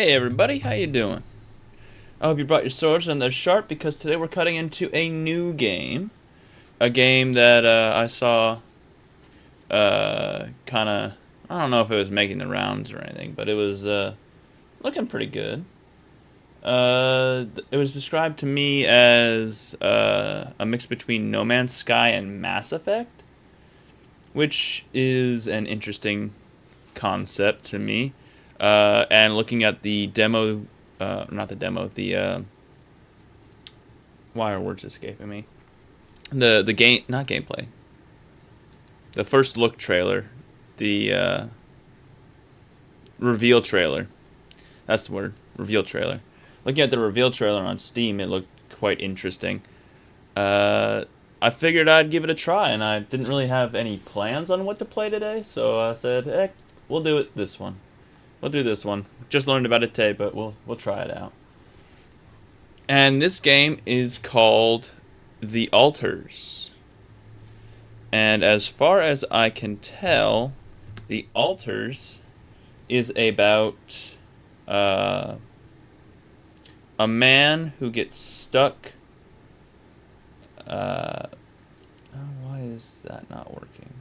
Hey everybody, how you doing? I hope you brought your swords and they're sharp because today we're cutting into a new game. A game that I saw kind of, I don't know if it was making the rounds or anything, but it was looking pretty good. It was described to me as a mix between No Man's Sky and Mass Effect, which is an interesting concept to me. And looking at the demo, not the demo, the why are words escaping me? The game, not gameplay. The first look trailer, the reveal trailer. That's the word, reveal trailer. Looking at the reveal trailer on Steam, it looked quite interesting. I figured I'd give it a try, and I didn't really have any plans on what to play today, so I said, heck, we'll do it this one. We'll do this one. Just learned about it today, but we'll try it out. And this game is called The Altars. And as far as I can tell, The Altars is about a man who gets stuck. Why is that not working?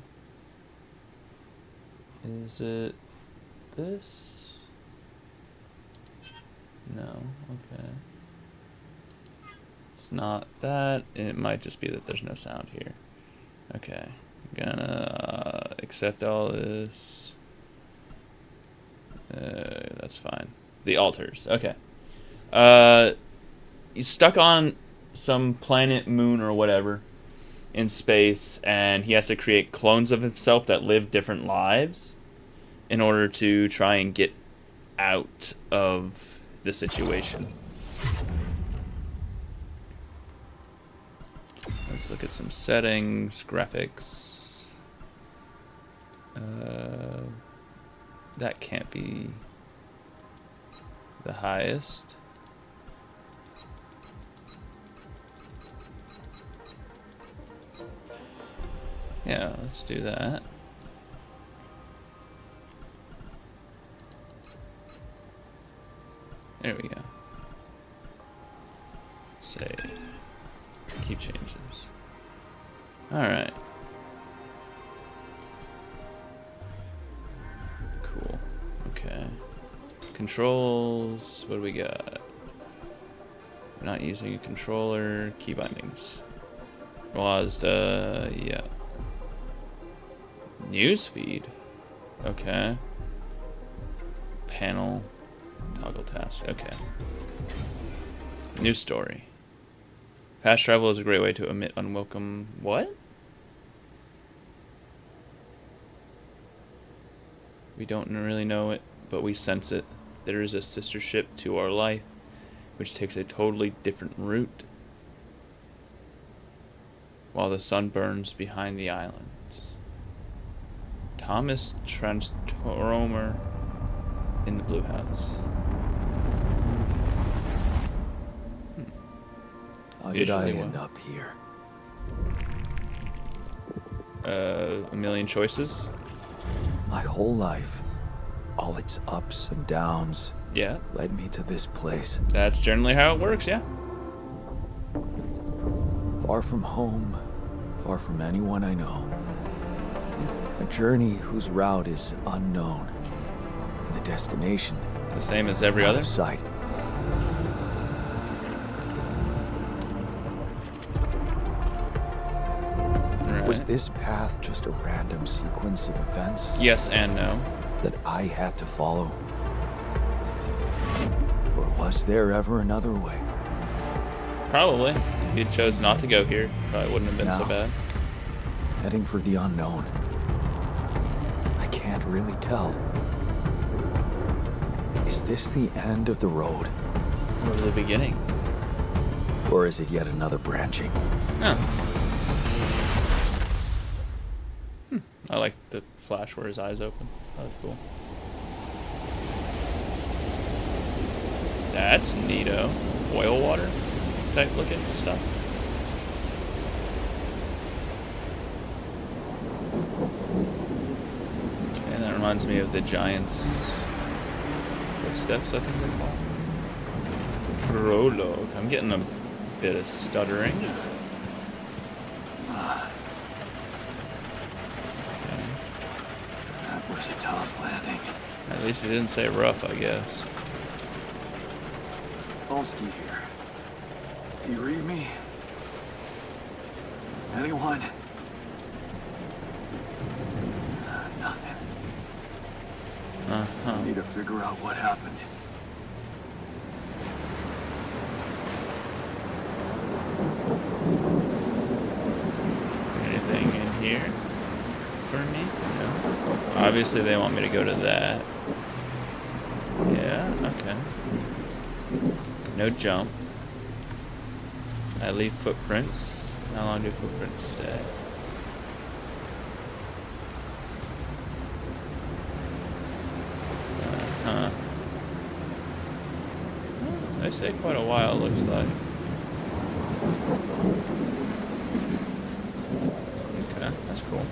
Is it this? No, okay. It's not that. It might just be that there's no sound here. Okay. I'm gonna accept all this. That's fine. The altars. Okay. He's stuck on some planet, moon, or whatever in space, and he has to create clones of himself that live different lives in order to try and get out of the situation. Let's look at some settings, graphics. That can't be the highest. Yeah, let's do that. There we go. Save. Keep changes. Alright. Cool. Okay. Controls. What do we got? Not using a controller. Key bindings. WASD. Yeah. Newsfeed. Okay. Panel. Toggle task. Okay. New story. Fast travel is a great way to omit unwelcome... What? We don't really know it, but we sense it. There is a sister ship to our life, which takes a totally different route, while the sun burns behind the islands. Thomas Transtromer in the Blue House. How did I end up here? A million choices. My whole life, all its ups and downs, Yeah. led me to this place. That's generally how it works, yeah. Far from home, far from anyone I know. A journey whose route is unknown. And the destination, The same as every out other. of sight. Was this path just a random sequence of events? Yes and no. That I had to follow? Or was there ever another way? Probably. If you chose not to go here, probably wouldn't have been so No. bad. Heading for the unknown. I can't really tell. Is this the end of the road? Or the beginning. Or is it yet another branching? Oh. I like the flash where his eyes open. That was cool. That's neato. Oil water type looking stuff. Okay, that reminds me of the Giants. steps, I think they call it. Prologue. I'm getting a bit of stuttering. That was a tough landing. At least it didn't say rough, I guess. Polsky here. Do you read me? Anyone? Nothing. I need to figure out what happened. Anything in here for me? No. Obviously they want me to go to that. Yeah, okay. No jump. I leave footprints. How long do footprints stay? They stay quite a while, it looks like. Okay, that's cool.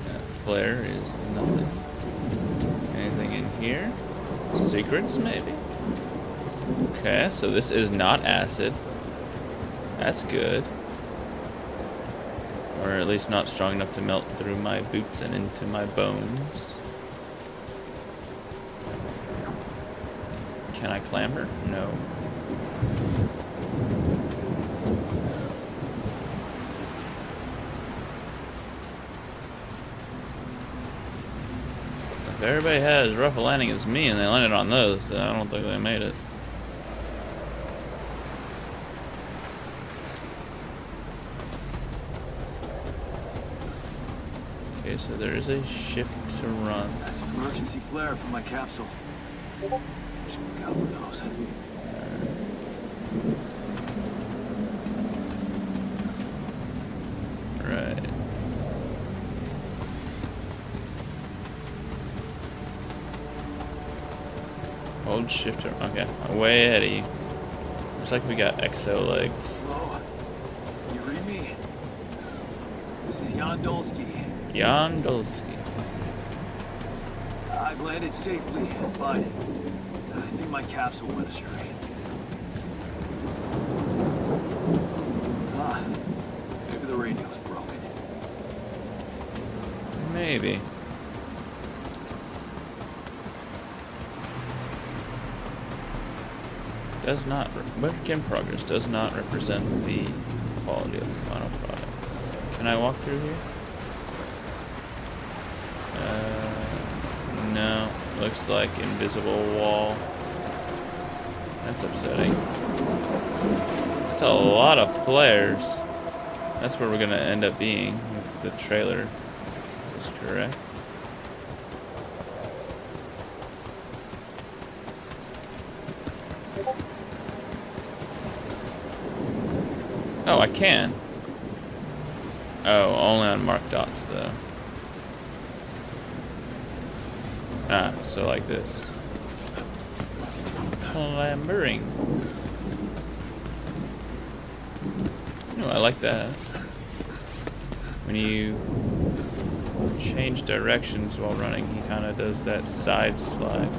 That flare is nothing. Anything in here? Secrets, maybe? Okay, so this is not acid. That's good. Or at least not strong enough to melt through my boots and into my bones. Can I clamber? No. If everybody has as rough a landing as me and they landed on those, then I don't think they made it. Okay, so there is a shift to run. That's an emergency flare from my capsule. Should look out for those. Right. Hold shift to okay. Way ahead of you. Looks like we got exo legs. Hello? You read me? This is Jan Dolsky. Jan Dolsky. I've landed safely, but I think my capsule went astray. Maybe the radio's broken. Maybe. Does not work in progress. Does not represent the quality of the final product. Can I walk through here? No. Looks like invisible wall. That's upsetting. That's a lot of flares. That's where we're gonna end up being if the trailer is correct. Oh, I can. Oh, only on marked dots though. Ah, so like this. Clambering. Oh, I like that. When you change directions while running, he kind of does that side slide.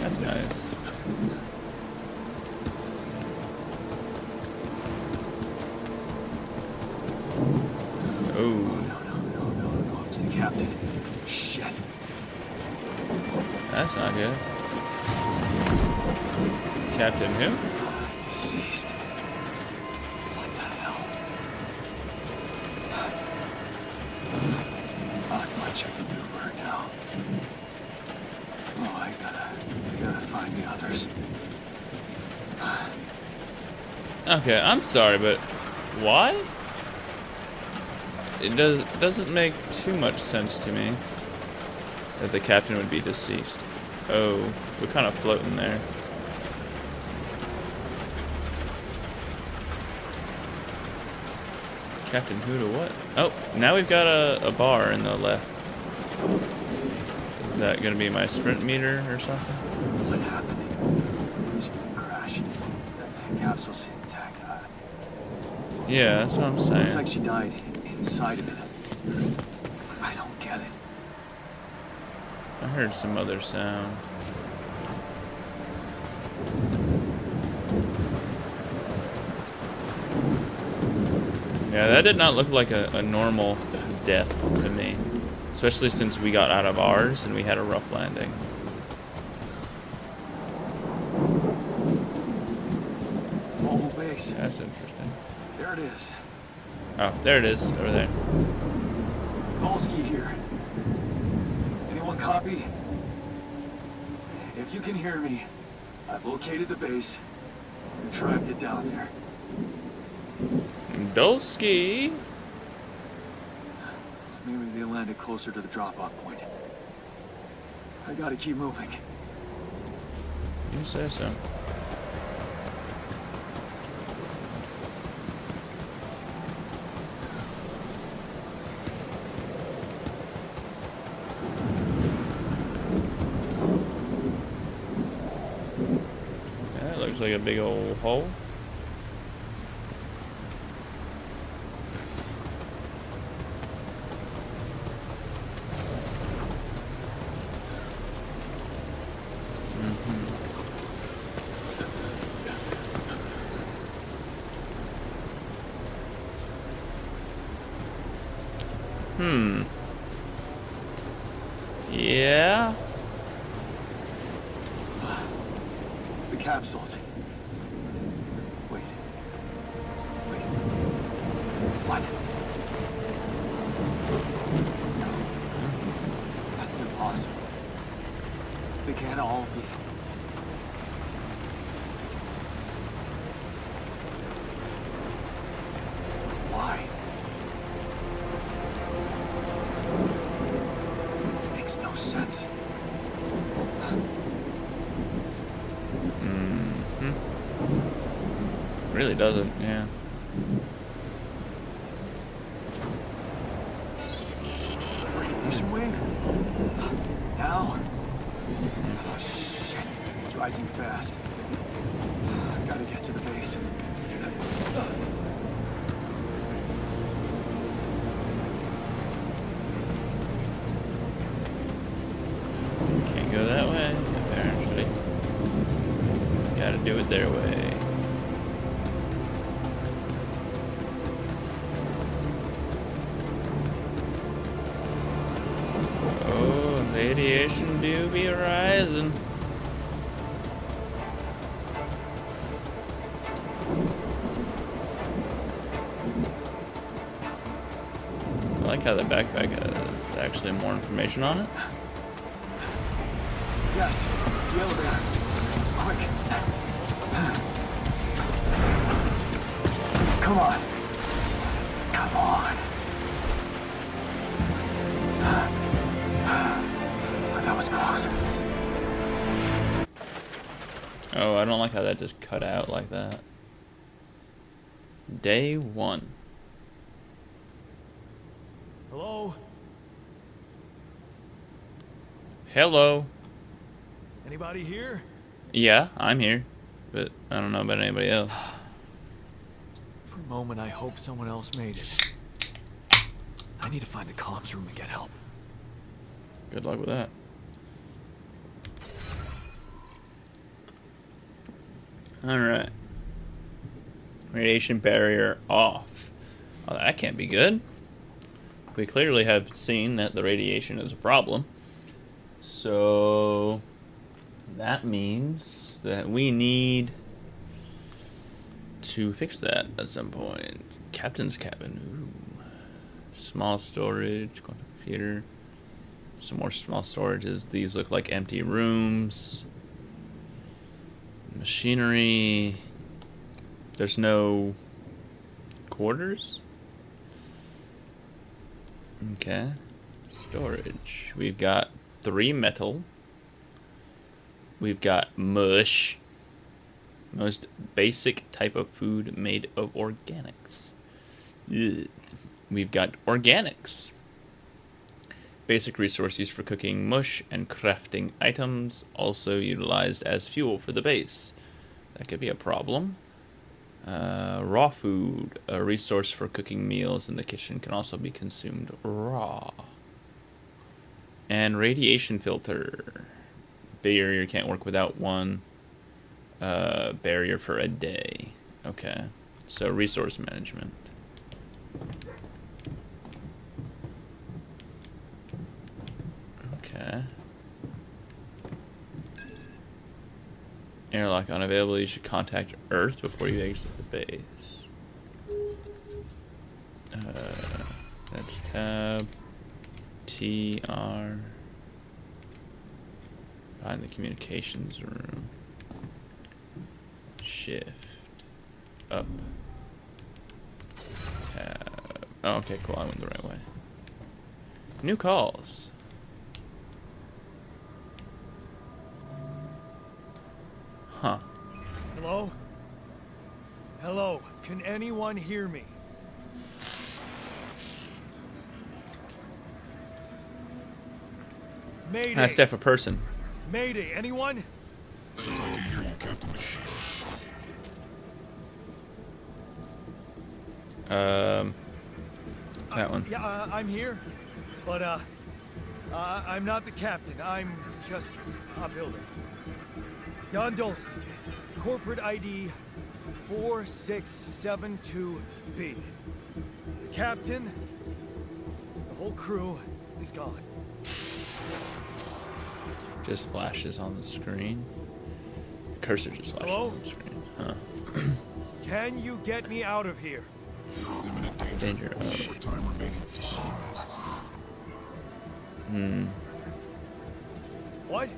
That's nice. Oh. No. It's the captain. Shit. That's not good. Captain who? Deceased. What the hell? Not much I can do for her now. Oh, I gotta find the others. Okay, I'm sorry, but why? It doesn't make too much sense to me that the captain would be deceased. Oh, we're kind of floating there. Captain who to what? Oh, now we've got a bar in the left. Is that gonna be my sprint meter or something? What happened? She didn't crash. The capsule's intact. Yeah, that's what I'm saying. Looks like she died inside of it. I don't get it. I heard some other sound. Yeah, that did not look like a normal death to me. Especially since we got out of ours and we had a rough landing. Mobile base. That's interesting. There it is. Oh, there it is, over there. Volsky here. Anyone copy? If you can hear me, I've located the base. I'm gonna try and get down there. Dolsky. Maybe they landed closer to the drop-off point. I gotta keep moving. You say so. That looks like a big old hole. Yeah. The capsules. Wait. What? No. That's impossible. They can't all be. Why? Makes no sense. Really doesn't, yeah. Radiation wave? Now? Oh, shit. It's rising fast. I gotta get to the base. Can't go that way, apparently. Gotta do it their way. Radiation do be rising. I like how the backpack has actually more information on it. Yes, the elevator. Quick. Come on. Come on. That was close. Oh, I don't like how that just cut out like that. Day 1. Hello? Hello. Anybody here? Yeah, I'm here. But I don't know about anybody else. For a moment, I hope someone else made it. I need to find the comms room and get help. Good luck with that. Alright. Radiation barrier off. Oh, that can't be good. We clearly have seen that the radiation is a problem. So that means that we need to fix that at some point. Captain's cabin. Ooh. Small storage, computer. Some more small storages. These look like empty rooms. Machinery. There's no quarters? Okay. Storage. We've got 3 metal. We've got mush. Most basic type of food made of organics. Ugh. We've got organics. Basic resource used for cooking mush and crafting items, also utilized as fuel for the base. That could be a problem. Raw food, a resource for cooking meals in the kitchen, can also be consumed raw. And radiation filter. Barrier can't work without one. Barrier for a day. Okay. So resource management. Okay. Airlock unavailable. You should contact Earth before you exit the base. That's tab. TR. Behind the communications room. Shift. Up. Tab. Oh, okay, cool. I went the right way. New calls. Huh. Hello? Hello? Can anyone hear me? Mayday! That's Steph a person. Mayday, anyone? That one. Yeah, I'm here. But, I'm not the captain. I'm just a builder. Jan Dolsky. Corporate ID 4672B. The captain, the whole crew is gone. Just flashes on the screen. The cursor just flashes Hello? on the screen. Huh. Can you get me out of here? Danger. What?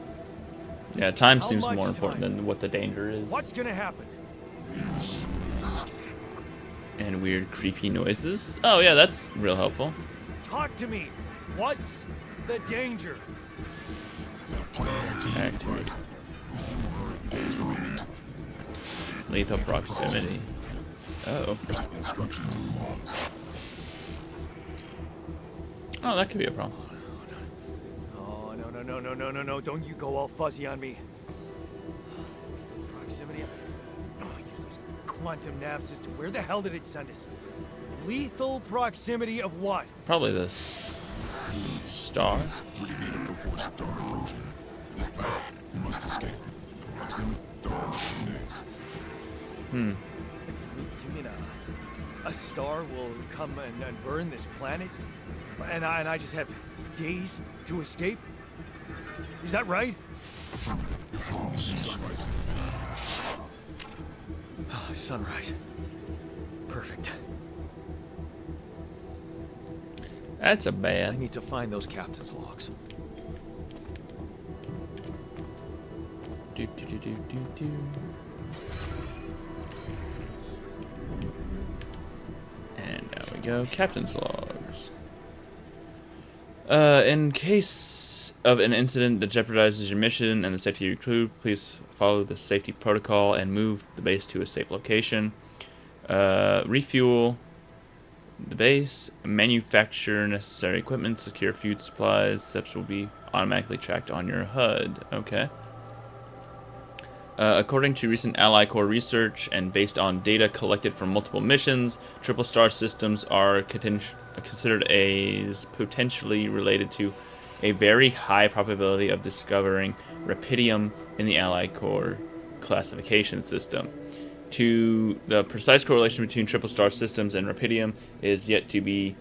Yeah, time How seems much more important time? than what the danger is. What's gonna happen? And weird, creepy noises. Oh yeah, that's real helpful. Talk to me. What's the danger? Activate. Lethal proximity. Oh. Oh, that could be a problem. Oh, no. Don't you go all fuzzy on me. Proximity. Oh, useless quantum nav system. Where the hell did it send us? Lethal proximity of what? Probably this star. You mean a star will come and burn this planet? And I just have days to escape? Is that right? Oh, sunrise. Perfect. That's a I bad. need to find those captain's logs. Do, do, do, do, do, do. And now we go. Captain's logs. In case of an incident that jeopardizes your mission and the safety of your crew, please follow the safety protocol and move the base to a safe location. Refuel the base, manufacture necessary equipment, secure food supplies. Steps will be automatically tracked on your HUD. Okay. According to recent Ally Corps research and based on data collected from multiple missions, triple star systems are considered as potentially related to a very high probability of discovering Rapidium in the Allied Corps classification system. The precise correlation between triple star systems and Rapidium is yet to be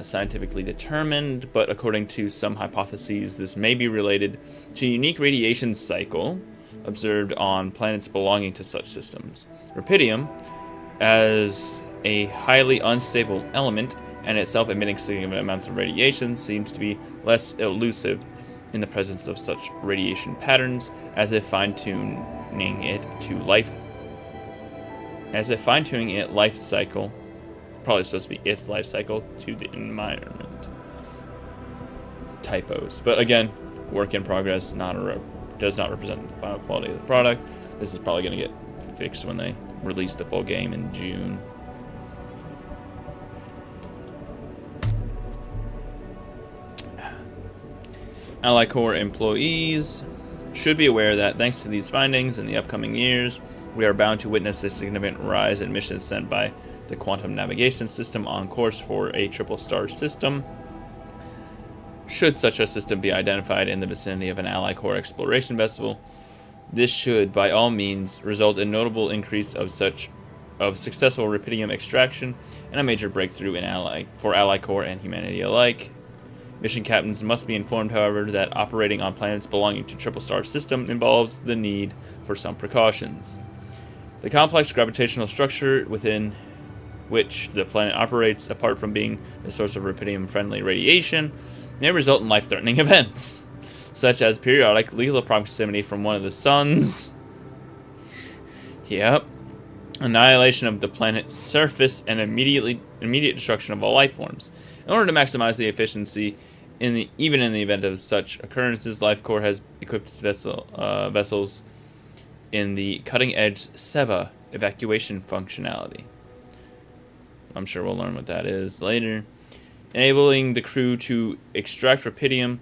scientifically determined, but according to some hypotheses, this may be related to a unique radiation cycle observed on planets belonging to such systems. Rapidium, as a highly unstable element and itself emitting significant amounts of radiation, seems to be less elusive in the presence of such radiation patterns, as if fine-tuning it life cycle, probably supposed to be its life cycle, to the environment. Typos. But again, work in progress, does not represent the final quality of the product. This is probably going to get fixed when they release the full game in June. Ally Corps employees should be aware that thanks to these findings in the upcoming years, we are bound to witness a significant rise in missions sent by the quantum navigation system on course for a triple star system. Should such a system be identified in the vicinity of an Ally Corps exploration vessel, this should, by all means, result in notable increase of successful rupidium extraction and a major breakthrough for Ally Corps and humanity alike. Mission captains must be informed, however, that operating on planets belonging to Triple Star system involves the need for some precautions. The complex gravitational structure within which the planet operates, apart from being the source of rupidium-friendly radiation, may result in life-threatening events, such as periodic lethal proximity from one of the suns. Yep. Annihilation of the planet's surface and immediate destruction of all life forms. In order to maximize the efficiency, even in the event of such occurrences, Life Corps has equipped its vessels in the cutting-edge SEBA evacuation functionality. I'm sure we'll learn what that is later. Enabling the crew to extract rupidium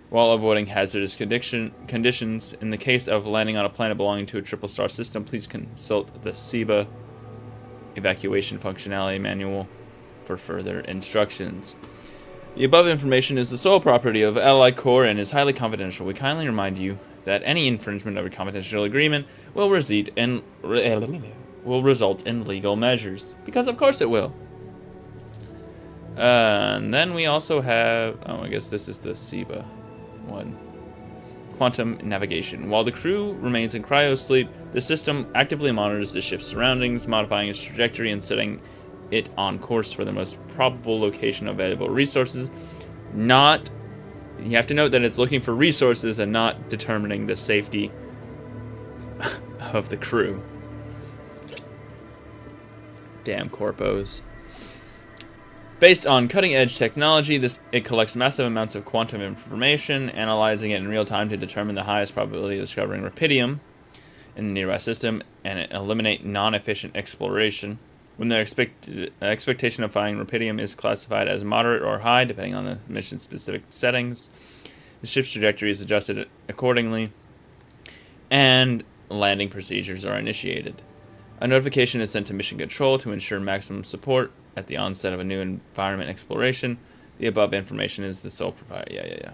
while avoiding hazardous conditions. In the case of landing on a planet belonging to a Triple Star system, please consult the SEBA evacuation functionality manual for further instructions. The above information is the sole property of Ally Corps and is highly confidential. We kindly remind you that any infringement of a confidential agreement will result in legal measures. Because of course it will. And then we also have... Oh, I guess this is the SEBA one. Quantum navigation. While the crew remains in cryosleep, the system actively monitors the ship's surroundings, modifying its trajectory and setting it on course for the most probable location of available resources. You have to note that it's looking for resources and not determining the safety of the crew. Damn corpos. Based on cutting-edge technology, it collects massive amounts of quantum information, analyzing it in real time to determine the highest probability of discovering rupidium in the nearby system and eliminate non-efficient exploration. When the expectation of finding rupidium is classified as moderate or high, depending on the mission-specific settings, the ship's trajectory is adjusted accordingly, and landing procedures are initiated. A notification is sent to Mission Control to ensure maximum support at the onset of a new environment exploration. The above information is the sole provider. Yeah.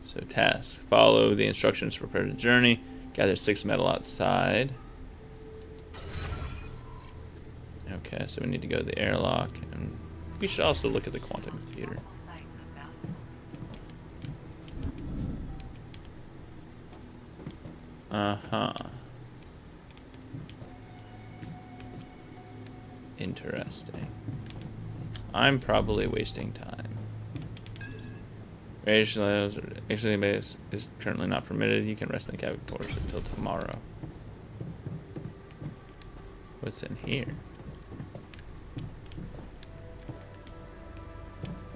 So task. Follow the instructions to prepare the journey. Gather 6 metal outside. Okay, so we need to go to the airlock. And we should also look at the quantum computer. Uh-huh. Interesting. I'm probably wasting time. Radiation levels or exiting base is currently not permitted. You can rest in the cabin course until tomorrow. What's in here?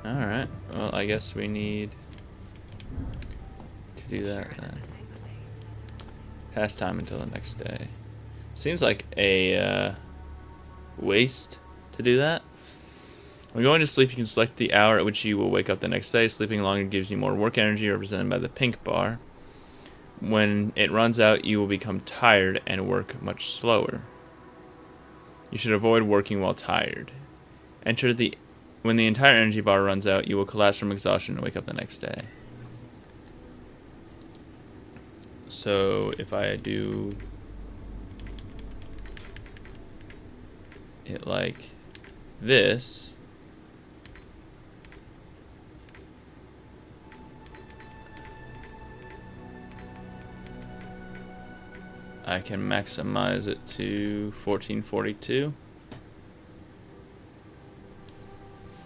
Alright. Well, I guess we need to do that then. Pass time until the next day. Seems like a waste to do that. When going to sleep, you can select the hour at which you will wake up the next day. Sleeping longer gives you more work energy, represented by the pink bar. When it runs out, you will become tired and work much slower. You should avoid working while tired. When the entire energy bar runs out, you will collapse from exhaustion and wake up the next day. So if I do it like this, I can maximize it to 1442.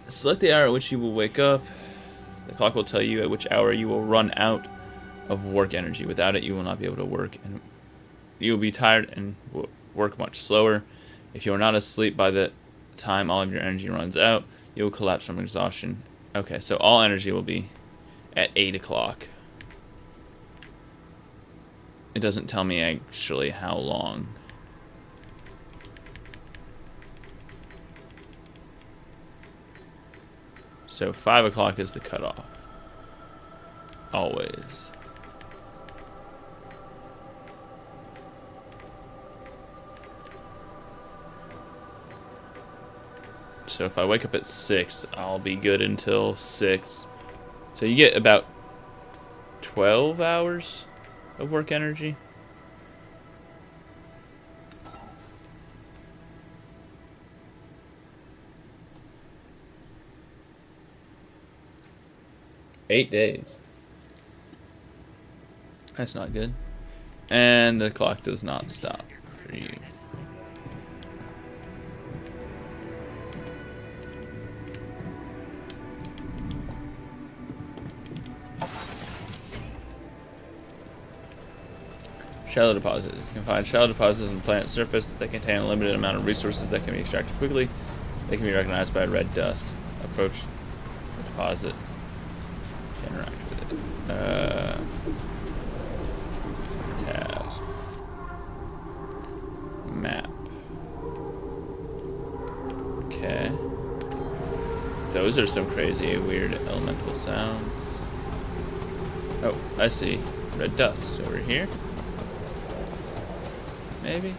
Select the hour at which you will wake up. The clock will tell you at which hour you will run out of work energy. Without it, you will not be able to work, and you will be tired and will work much slower. If you are not asleep by the time all of your energy runs out, you will collapse from exhaustion. Okay, so all energy will be at 8 o'clock. It doesn't tell me actually how long. So 5 o'clock is the cutoff. Always. So if I wake up at 6, I'll be good until 6. So you get about 12 hours of work energy. Eight days. That's not good. And the clock does not stop for you. Shallow deposits. You can find shallow deposits on the planet's surface that contain a limited amount of resources that can be extracted quickly. They can be recognized by red dust. Approach the deposit. Interact with it. Tab. Map. Okay. Those are some crazy, weird elemental sounds. Oh, I see. Red dust over here. Maybe?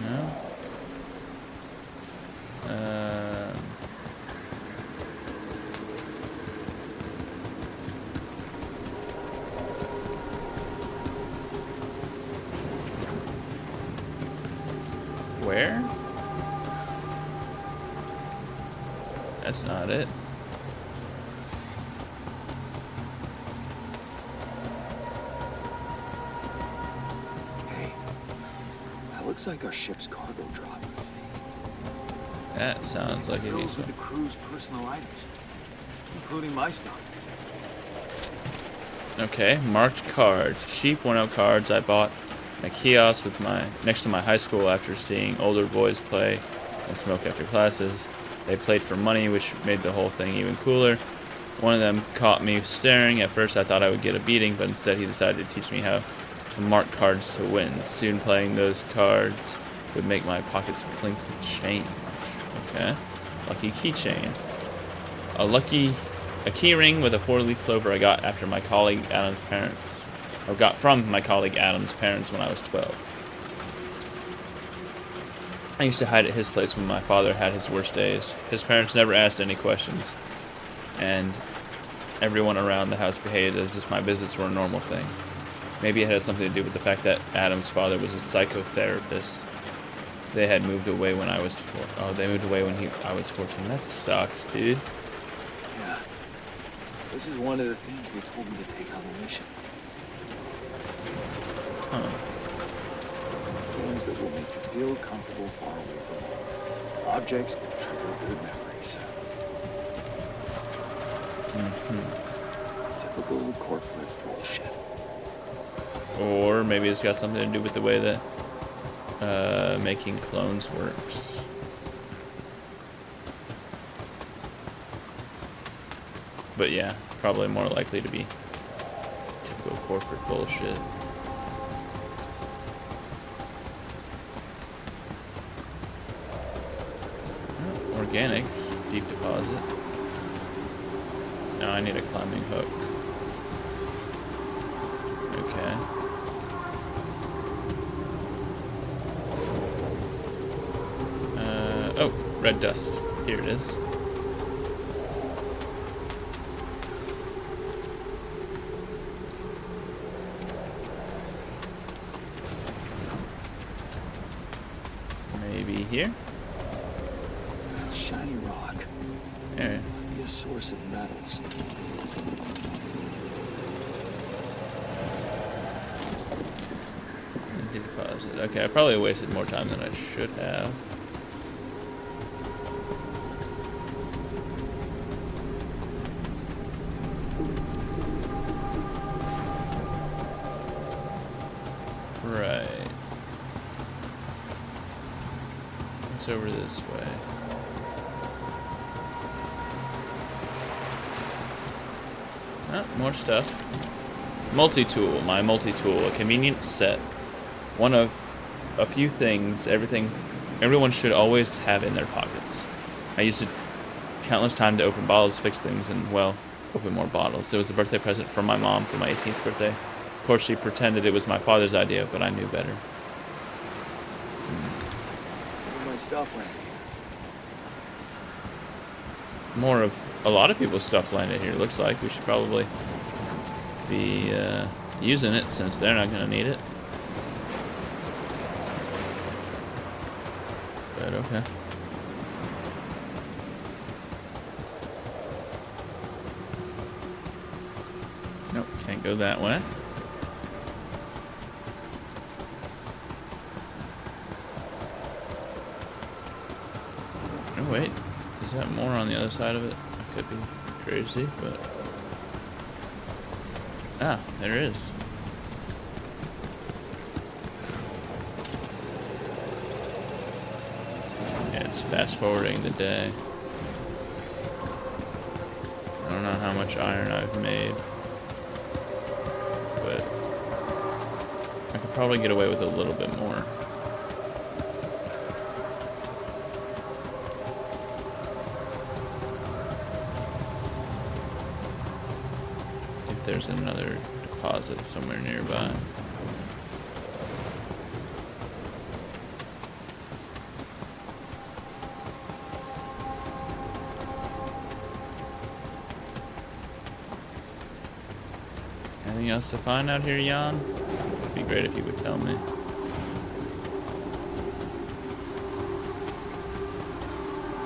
No? Where? That's not it. Hey, that looks like our ship's cargo drop. That sounds like Filled it with is. the crew's personal items, including my stuff. Okay, marked cards. Cheap worn-out cards I bought in a kiosk with next to my high school after seeing older boys play and smoke after classes. They played for money, which made the whole thing even cooler. One of them caught me staring. At first I thought I would get a beating, but instead he decided to teach me how to mark cards to win. Soon playing those cards would make my pockets clink with change. Okay. Lucky keychain. A key ring with a 4-leaf clover I got after my colleague Adam's parents. Or got from my colleague Adam's parents when I was 12. I used to hide at his place when my father had his worst days. His parents never asked any questions, and everyone around the house behaved as if my visits were a normal thing. Maybe it had something to do with the fact that Adam's father was a psychotherapist. They had moved away when I was they moved away when I was 14. That sucks, dude. Yeah. This is one of the things they told me to take on the mission. Huh. Things that will make you feel comfortable far away from home. Objects that trigger good memories. Typical corporate bullshit. Or maybe it's got something to do with the way that making clones works. But yeah, probably more likely to be typical corporate bullshit. Organics, deep deposit. Now I need a climbing hook. Okay. Oh, red dust. Here it is. Maybe here? Shiny rock. There. Might be a source of metals. Deposit. Okay, I probably wasted more time than I should have. Right. It's over this way. Ah, more stuff. Multi-tool. My multi-tool. A convenient set. One of a few things everyone should always have in their pockets. I used it countless times to open bottles, fix things, and, well, Open more bottles. It was a birthday present from my mom for my 18th birthday. Of course, she pretended it was my father's idea, but I knew better. My stuff landed here. More of a lot of people's stuff landed here. Looks like we should probably be using it since they're not going to need it. But okay. Nope, can't go that way. Oh wait, is that more on the other side of it? I could be crazy, but... Ah, there is. Yeah, it's fast forwarding the day. I don't know how much iron I've made, but I could probably get away with a little bit more. If there's another deposit somewhere nearby. Anything else to find out here, Jan? It'd be great if you would tell me.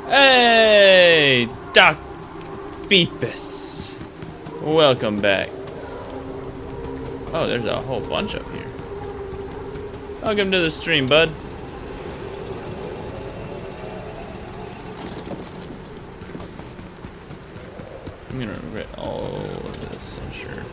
Hey, Doc Beepus. Welcome back. Oh, there's a whole bunch up here. Welcome to the stream, bud. I'm gonna regret all of this, I'm sure.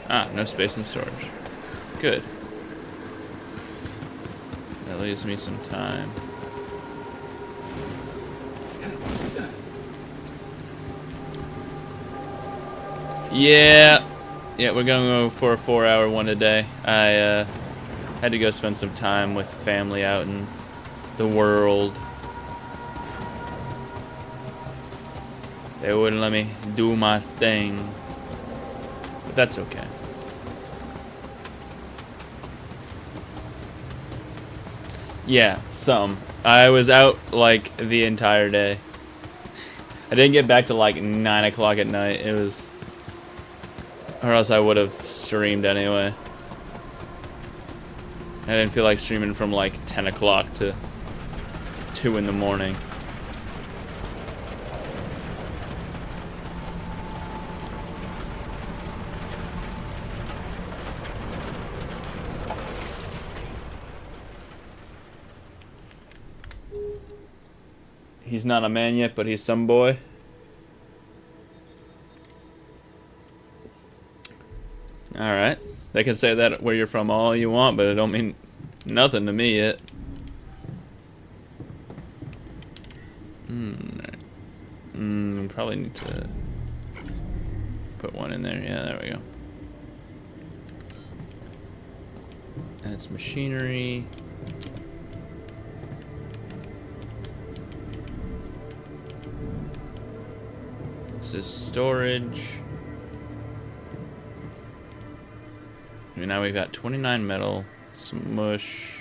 Ah, no space in storage. Good. That leaves me some time. Yeah, we're gonna go for a 4-hour one today. I had to go spend some time with family out in the world. They wouldn't let me do my thing, but that's okay. Yeah, some. I was out like the entire day. I didn't get back to like 9 o'clock at night. It was... Or else I would have streamed anyway. I didn't feel like streaming from like 10 o'clock to 2 in the morning. He's not a man yet, but he's some boy. Alright. They can say that where you're from all you want, but it don't mean nothing to me yet. Probably need to put one in there. Yeah, there we go. That's machinery. This is storage. And now we've got 29 metal, some mush.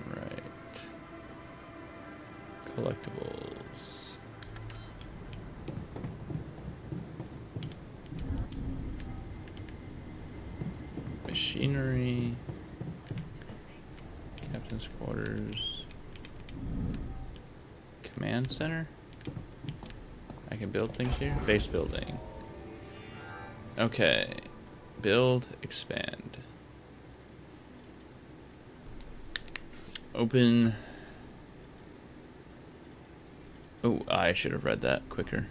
Right. Collectibles. Machinery. Captain's quarters. Command center. I can build things here. Base building. Okay. Build, expand. Open. Oh, I should have read that quicker.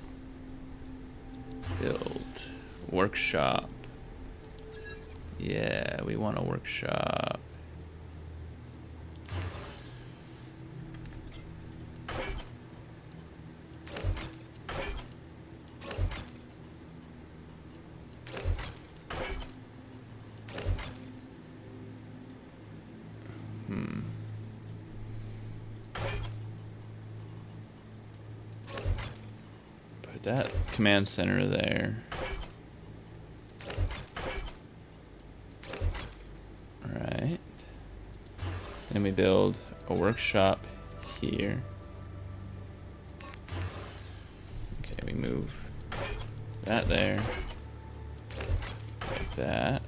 Build. Workshop. Yeah, we want a workshop. Get that command center there. Alright. Then we build a workshop here. Okay, we move that there. Like that.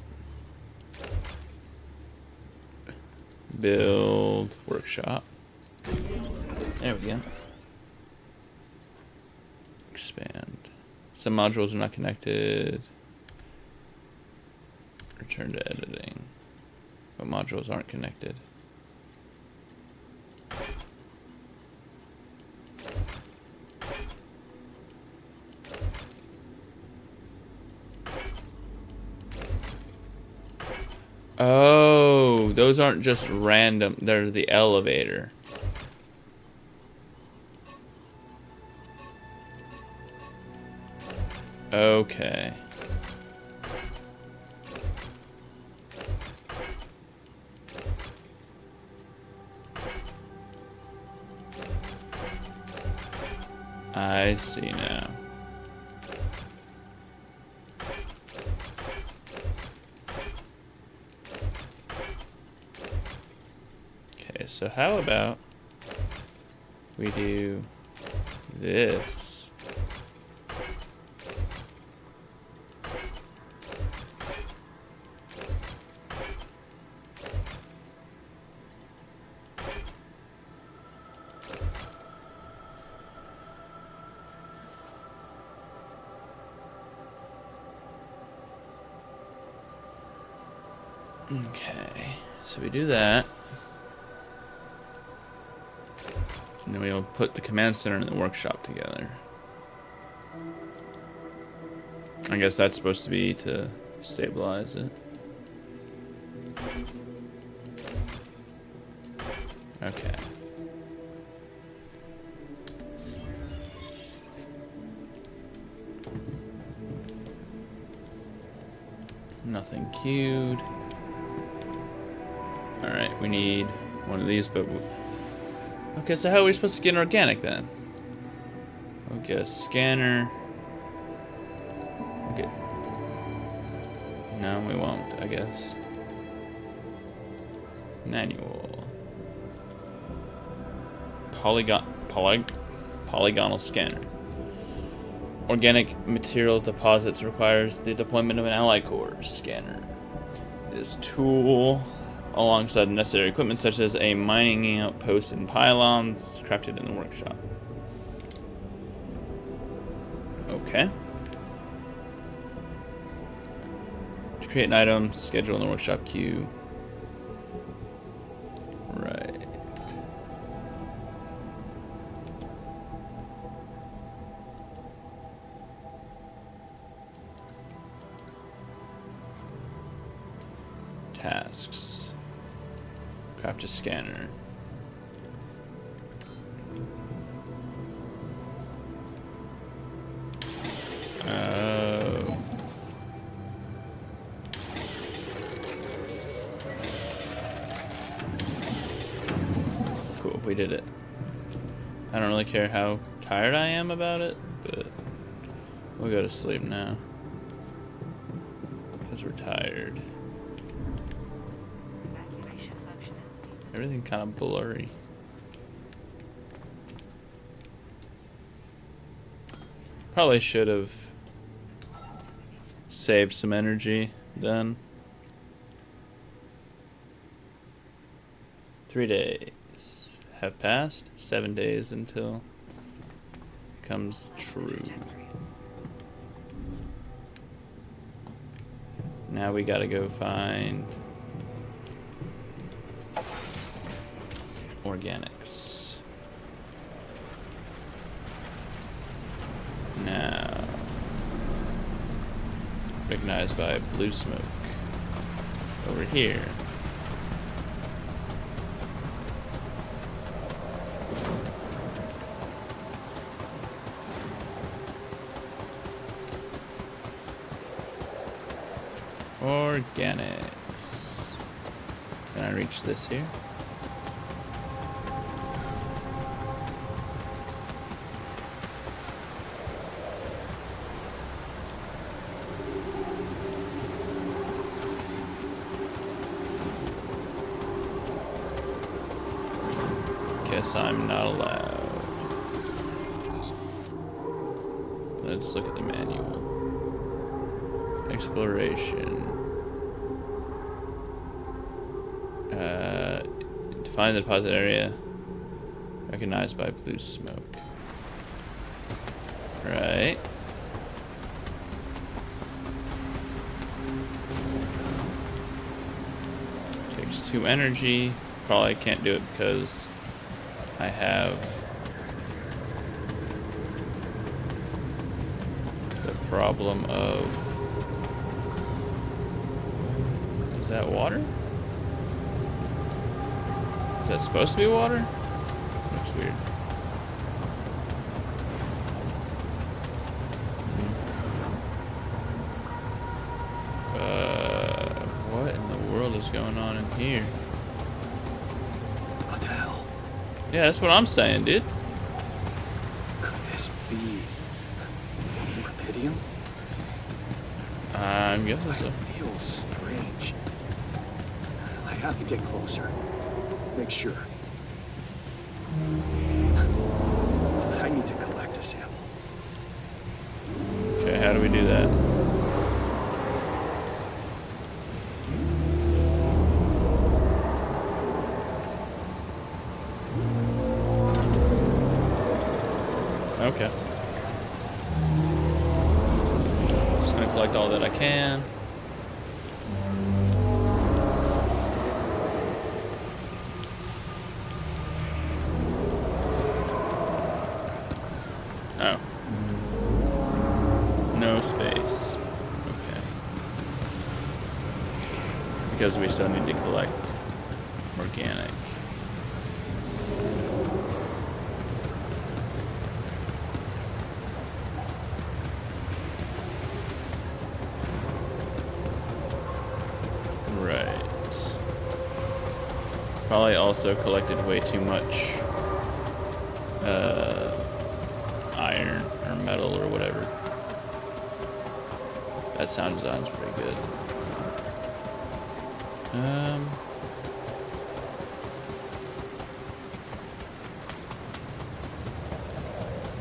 Build workshop. There we go. Expand. Some modules are not connected. Return to editing. But modules aren't connected. Oh, those aren't just random. They're the elevator. Okay. I see now. Okay, so how about we do this? Okay, so we do that. And then we'll put the command center and the workshop together. I guess that's supposed to be to stabilize it. Okay. Nothing queued. Alright, we need one of these, but... Okay, so how are we supposed to get an organic, then? We'll get a scanner. Okay. No, we won't, I guess. Manual. Polygonal scanner. Organic material deposits requires the deployment of an ally core scanner. This tool, alongside necessary equipment such as a mining outpost and pylons, crafted in the workshop. Okay. To create an item, schedule in the workshop queue. Right. Tasks. Craft a scanner. Oh. Cool, we did it. I don't really care how tired I am about it, but we'll go to sleep now. Because we're tired. Everything kind of blurry. Probably should have saved some energy then. 3 days have passed. 7 days until it comes true. Now we gotta go find organics. Now, recognized by blue smoke. Over here. Organics. Can I reach this here? guess I'm not allowed. Let's look at the manual. Exploration. Define the deposit area. Recognized by blue smoke. Right. Takes 2 energy. Probably can't do it because I have the problem of... Is that water? Is that supposed to be water? Looks weird. What in the world is going on in here? What the hell? Yeah, that's what I'm saying, dude. Could this be Rubidium? I'm guessing so. It feels strange. I have to get closer. Make sure. I need to collect a sample. Okay, how do we do that? Okay. Just gonna collect all that I can. Oh. No space. Okay. Because we still need to collect organic. Right. Probably also collected way too much iron or metal or whatever. That sounds pretty good.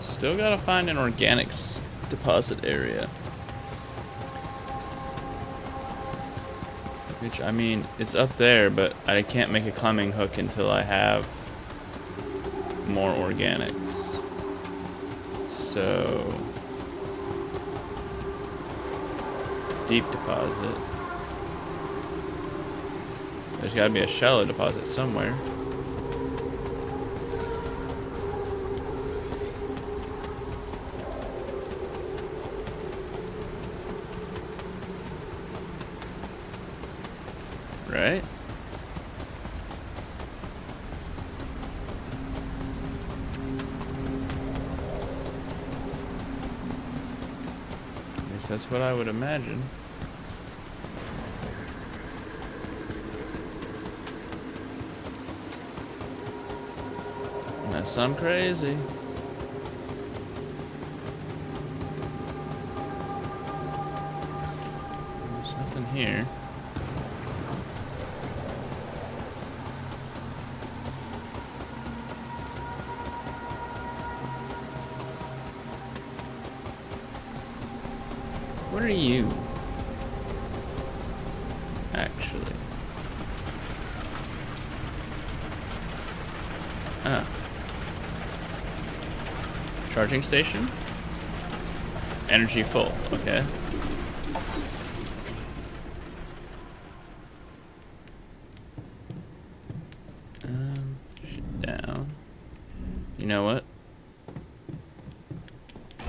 Still gotta find an organics deposit area. Which, I mean, it's up there, but I can't make a climbing hook until I have more organics. So, deep deposit. There's gotta be a shallow deposit somewhere. Right? At least that's what I would imagine. Unless I'm crazy. There's nothing here. What are you? Actually. Ah. Charging station? Energy full, okay. Shit down. You know what?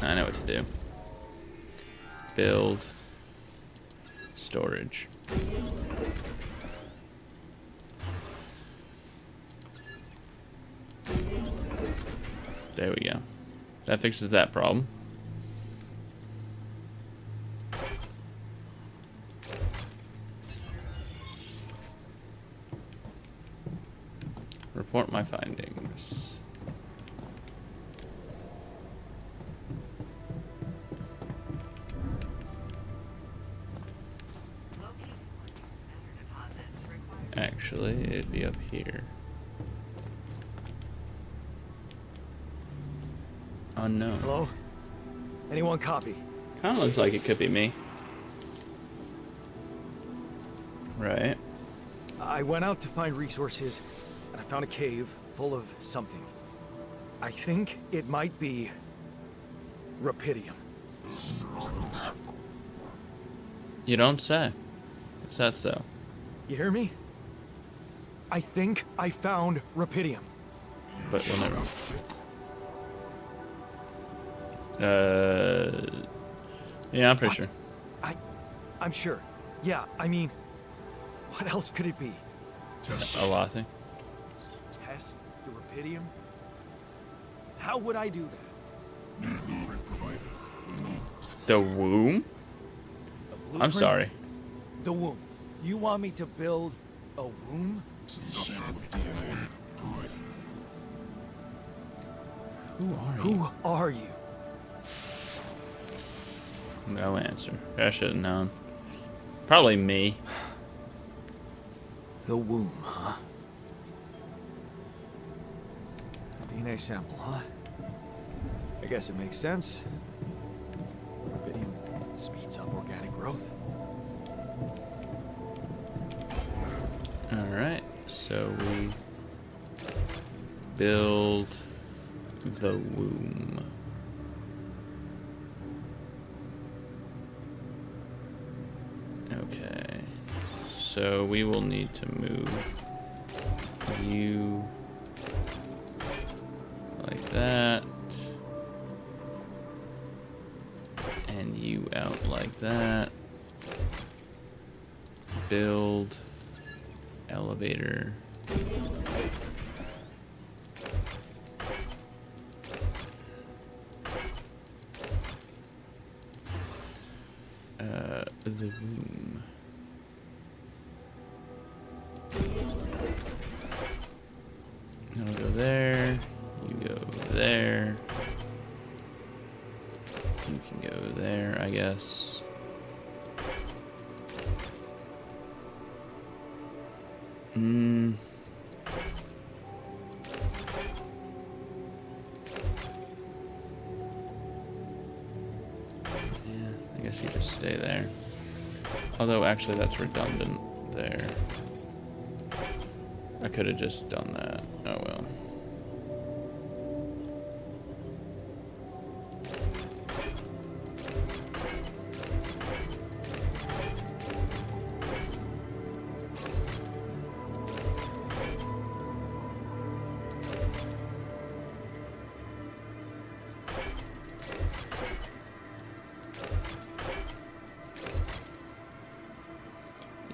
I know what to do. Build storage. There we go. That fixes that problem. Report my findings. Actually, it'd be up here. Unknown. Hello? Anyone copy? Kind of looks like it could be me. Right. I went out to find resources, and I found a cave full of something. I think it might be Rapidium. You don't say. Is that so? You hear me? I think I found Rapidium. But we'll never. Yeah, I'm pretty sure. I'm sure. Yeah, I mean, what else could it be? A lot of things. Test the Rapidium? How would I do that? The womb? A I'm blueprint? sorry. The womb. You want me to build a womb? Who are you? Who are you? No answer. I should have known. Probably me. The womb, huh? DNA sample, huh? I guess it makes sense. Rapidium speeds up organic growth. Alright, so we build the womb. Okay, so we will need to move you like that, and you out like that. Build elevator. The room. I'll go there. You go there. You can go there, I guess. Yeah, I guess you just stay there. Although, actually, that's redundant there. I could have just done that. Oh well.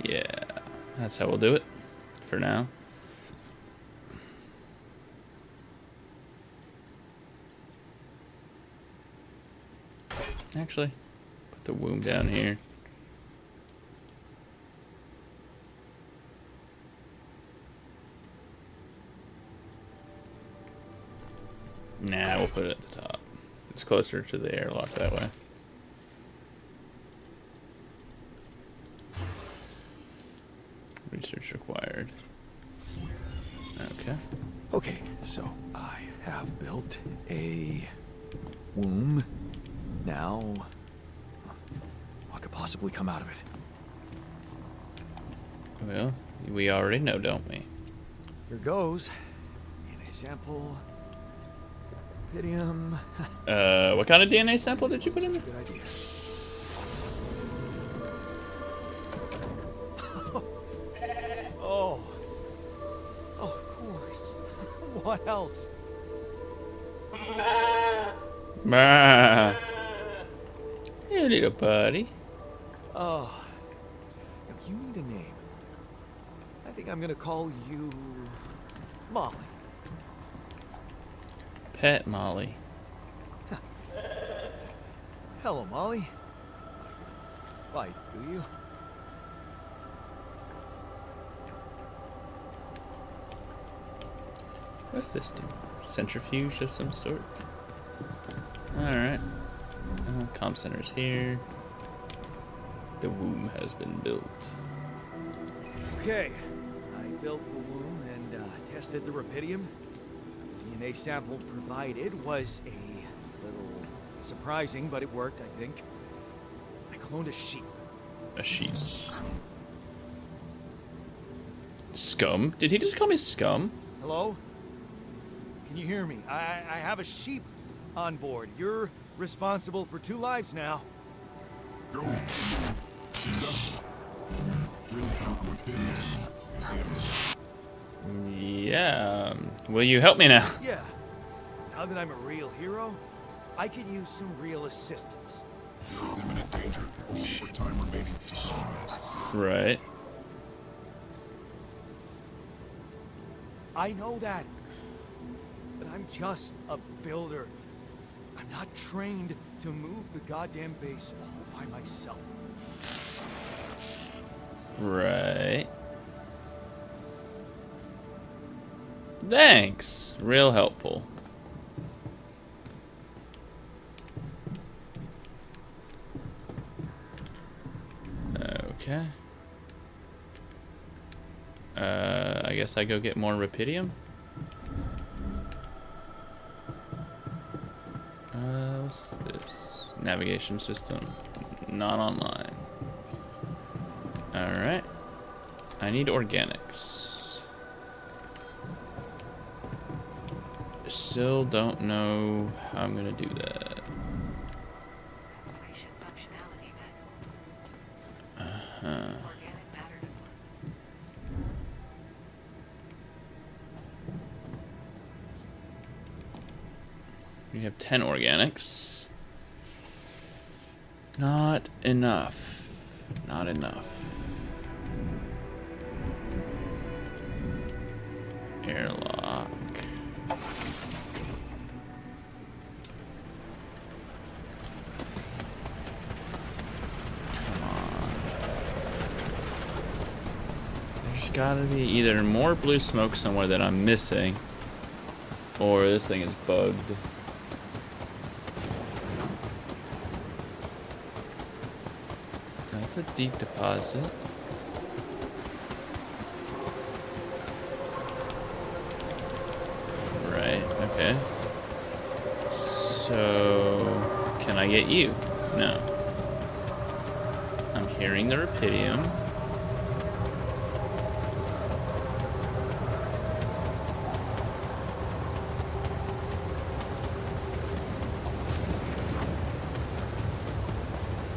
Yeah, that's how we'll do it for now. Actually, put the womb down here. Nah, we'll put it at the top. It's closer to the airlock that way. Research required. Okay. Okay, so I have built a womb. Now, what could possibly come out of it? Well, we already know, don't we? Here goes. DNA sample. Rapidium. What kind of DNA sample did you put in there? Good idea. Oh, of course. What else? Bah. Hey, little buddy. Oh, if you need a name, I think I'm gonna call you Molly. Pet Molly. Hello, Molly. Why, do you? What's this do? Centrifuge of some sort? Alright. Comm center's here. The womb has been built. Okay, I built the womb and tested the Rapidium. The DNA sample provided was a Surprising, but it worked, I think. I cloned a sheep. A sheep. Scum? Did he just call me scum? Hello? Can you hear me? I have a sheep on board. You're responsible for 2 lives now. Go. Successful. Really found what did this. Yeah. Will you help me now? Yeah. Now that I'm a real hero, I could use some real assistance. You're in imminent danger. Only short time remaining to sunrise. Right. I know that. But I'm just a builder. I'm not trained to move the goddamn base all by myself. Right. Thanks. Real helpful. Okay. I guess I go get more Rapidium. What's this? Navigation system. Not online. Alright. I need organics. Still don't know how I'm gonna do that. Uh-huh. We have 10 organics. Not enough. Not enough. Airlock. Come on. There's gotta be either more blue smoke somewhere that I'm missing, or this thing is bugged. That's a deep deposit. Right, okay. So, can I get you? No. I'm hearing the Rapidium.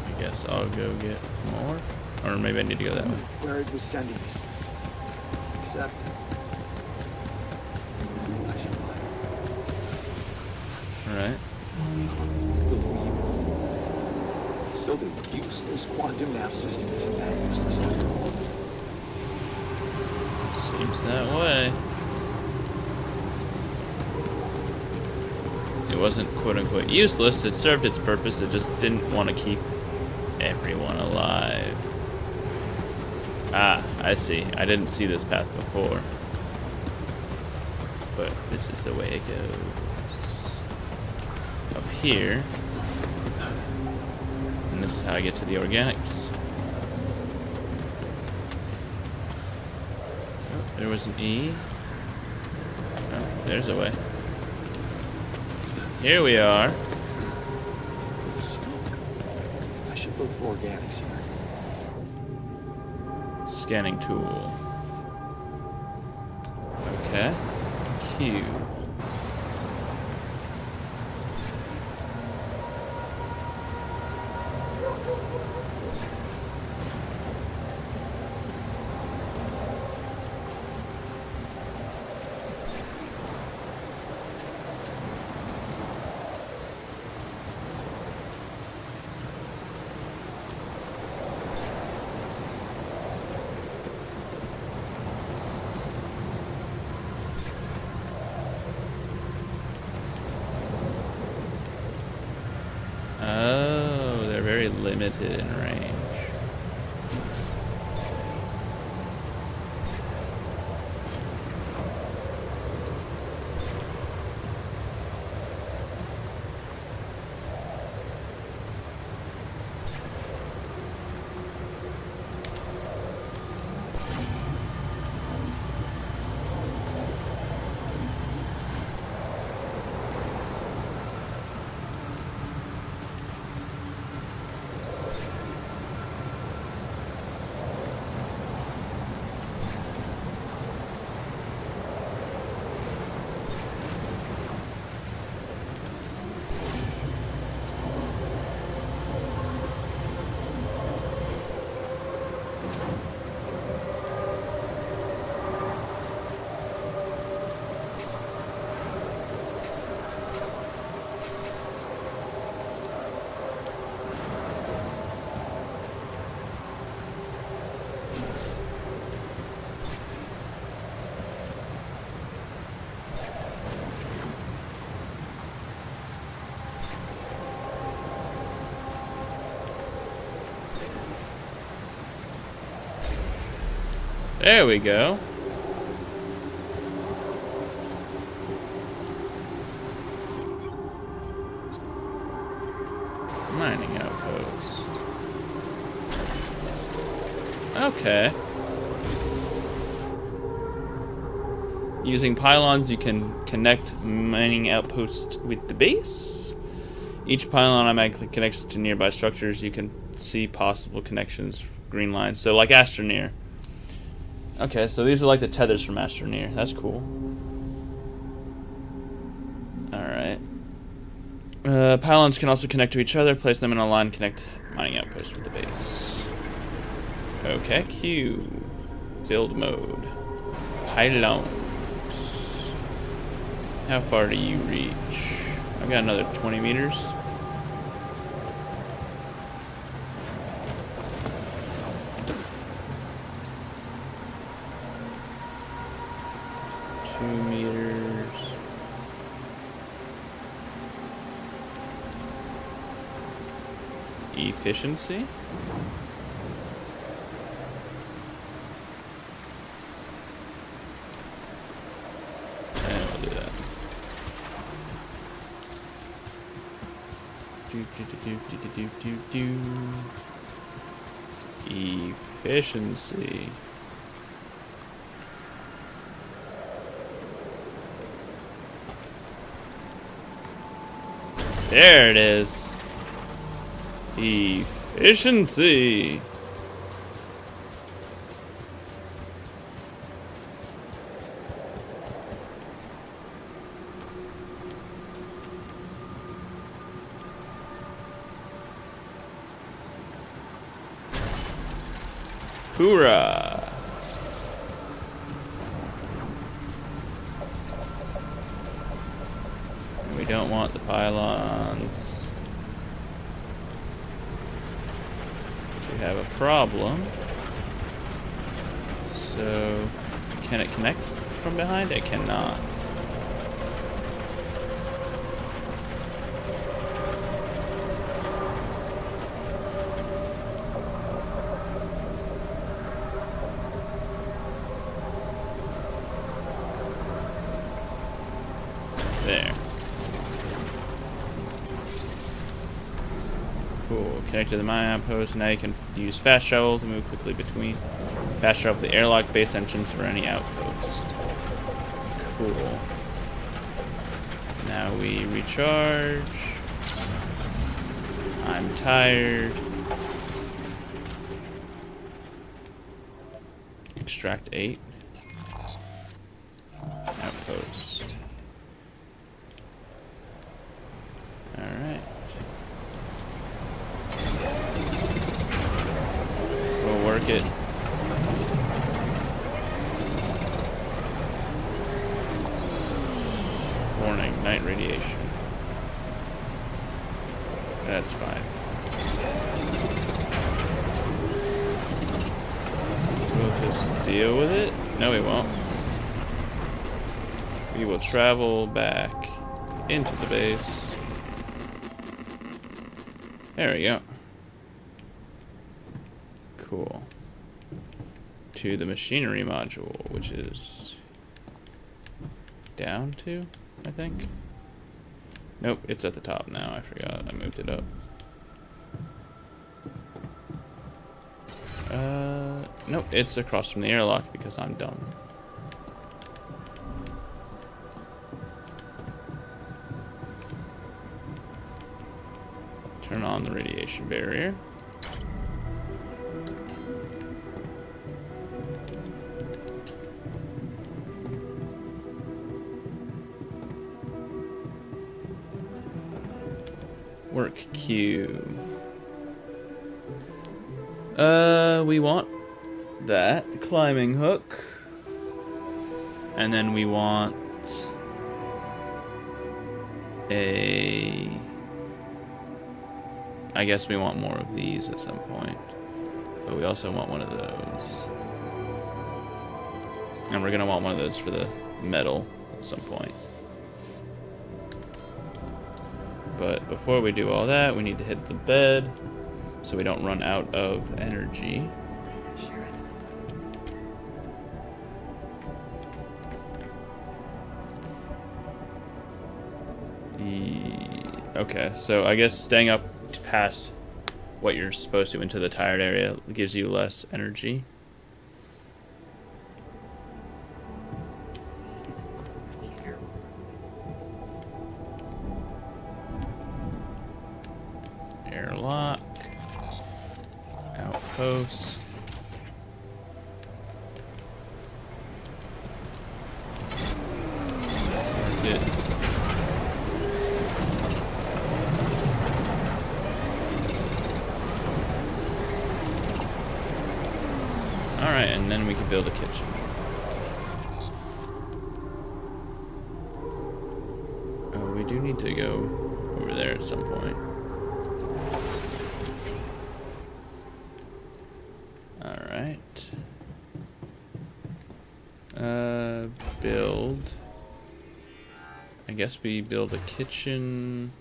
I guess I'll go get more. Or maybe I need to go that way. Where it was sending us. Except... I should lie. Alright. Believe. So the useless quantum nav system isn't that useless after all. Seems that way. It wasn't quote-unquote useless, it served its purpose, it just didn't want to keep everyone alive. Ah, I see. I didn't see this path before. But this is the way it goes. Up here. And this is how I get to the organics. Oh, there was an E. Oh, there's a way. Here we are. Smoke. I should look for organics here. Scanning tool. Okay. Q. Oh, they're very limited in range. There we go. Mining outpost. Okay. Using pylons, you can connect mining outposts with the base. Each pylon automatically connects to nearby structures. You can see possible connections, green lines. So like Astroneer. Okay, so these are like the tethers from Astroneer. That's cool. Alright. Pylons can also connect to each other. Place them in a line, connect mining outposts with the base. Okay, Q. Build mode. Pylons. How far do you reach? I've got another 20 meters. Efficiency. And we'll do that. Efficiency. There it is. Efficiency. Hoorah. We don't want the pylons. We have a problem. So, can it connect from behind? It cannot. There. Cool. Connect to the mine outpost. Now you can use fast travel to move quickly between. Fast travel the airlock, base entrance, or any outpost. Cool. Now we recharge. I'm tired. Extract 8. Outpost. Alright. We'll work it. Warning, night radiation. That's fine. We'll just deal with it. No, we won't. We will travel back into the base. There we go. Cool. To the machinery module, which is down to, I think. Nope, it's at the top now. I forgot. I moved it up. Nope, it's across from the airlock because I'm dumb. Turn on the radiation barrier. Work queue. We want that climbing hook. And then we want I guess we want more of these at some point. But we also want one of those. And we're gonna want one of those for the metal at some point. But before we do all that, we need to hit the bed so we don't run out of energy. Okay, so I guess staying up past what you're supposed to into the tired area gives you less energy. Airlock. Outpost. It. Alright, and then we can build a kitchen. Oh, we do need to go over there at some point. Alright. Build. I guess we build a kitchen.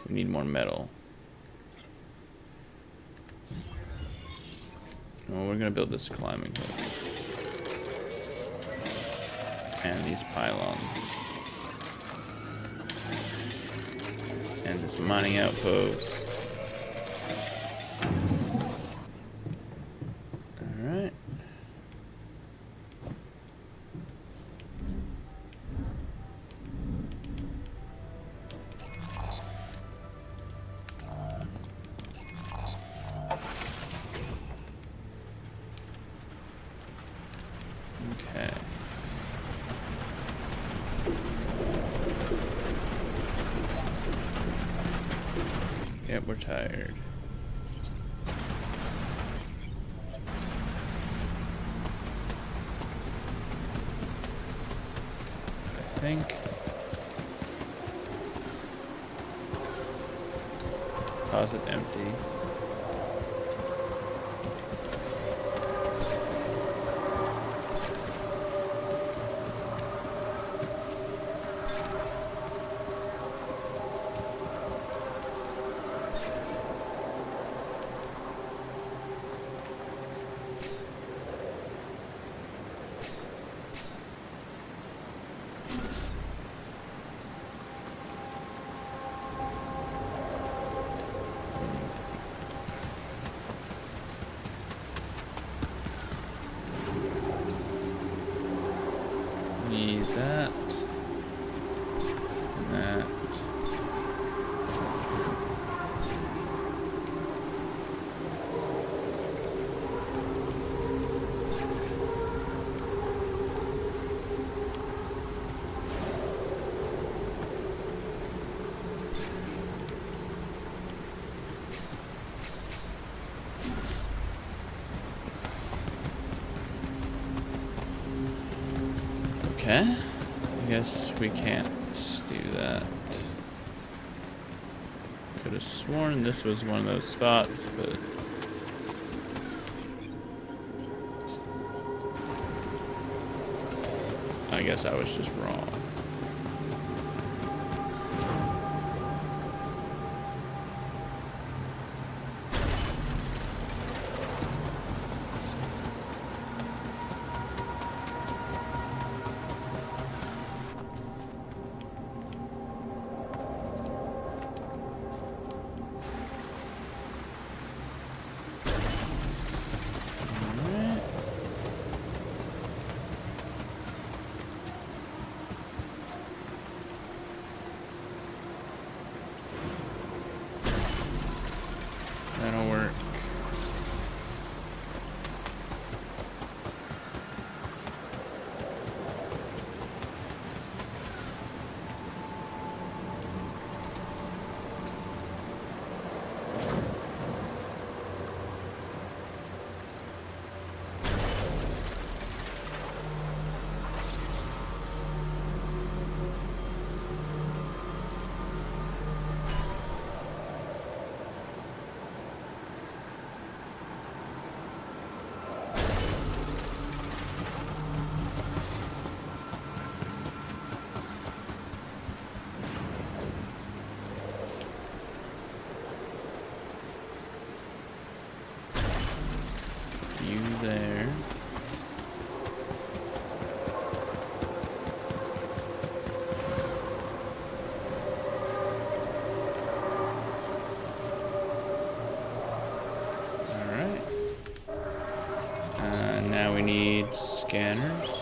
We need more metal. Well, we're gonna build this climbing hook. And these pylons. And this mining outpost. Alright. Okay. Yep, we're tired. I think. Closet empty. Need that. And that. Okay, I guess we can't do that. Could have sworn this was one of those spots, but I guess I was just wrong. That'll work. You there. Now we need scanners.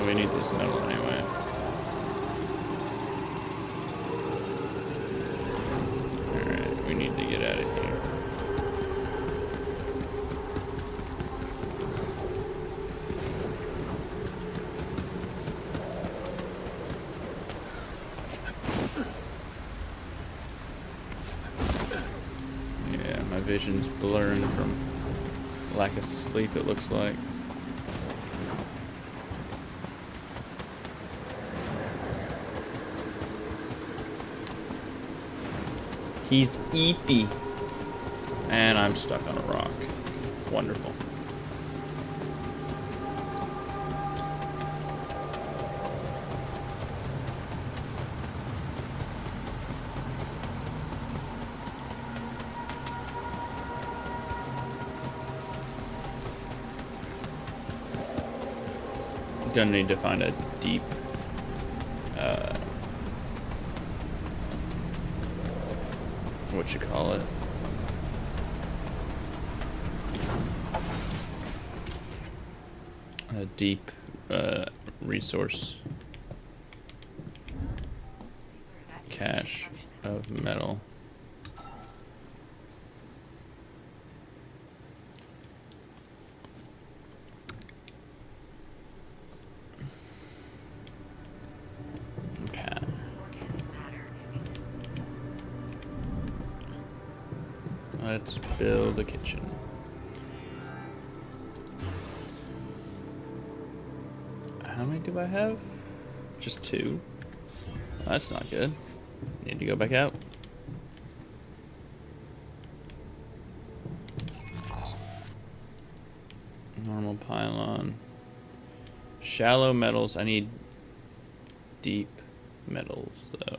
We need this metal anyway. Alright, we need to get out of here. Yeah, my vision's blurring from lack of sleep, it looks like. He's eepy. And I'm stuck on a rock. Wonderful. Gonna need to find a deep what you call it? A deep resource cache of metal. Let's build a kitchen. How many do I have? Just 2. That's not good. Need to go back out. Normal pylon. Shallow metals. I need deep metals, though.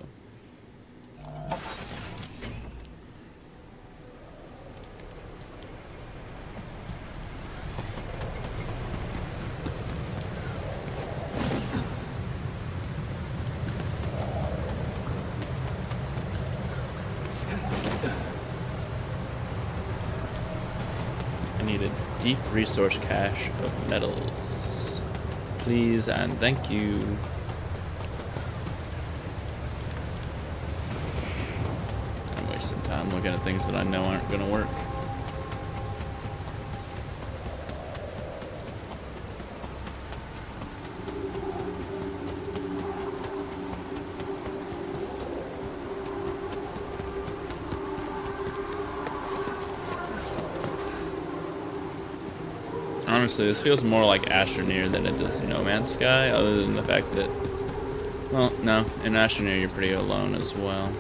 Need a deep resource cache of metals. Please and thank you. I'm wasting time looking at things that I know aren't gonna work. Honestly, this feels more like Astroneer than it does No Man's Sky, other than the fact that, well, no, in Astroneer you're pretty alone as well.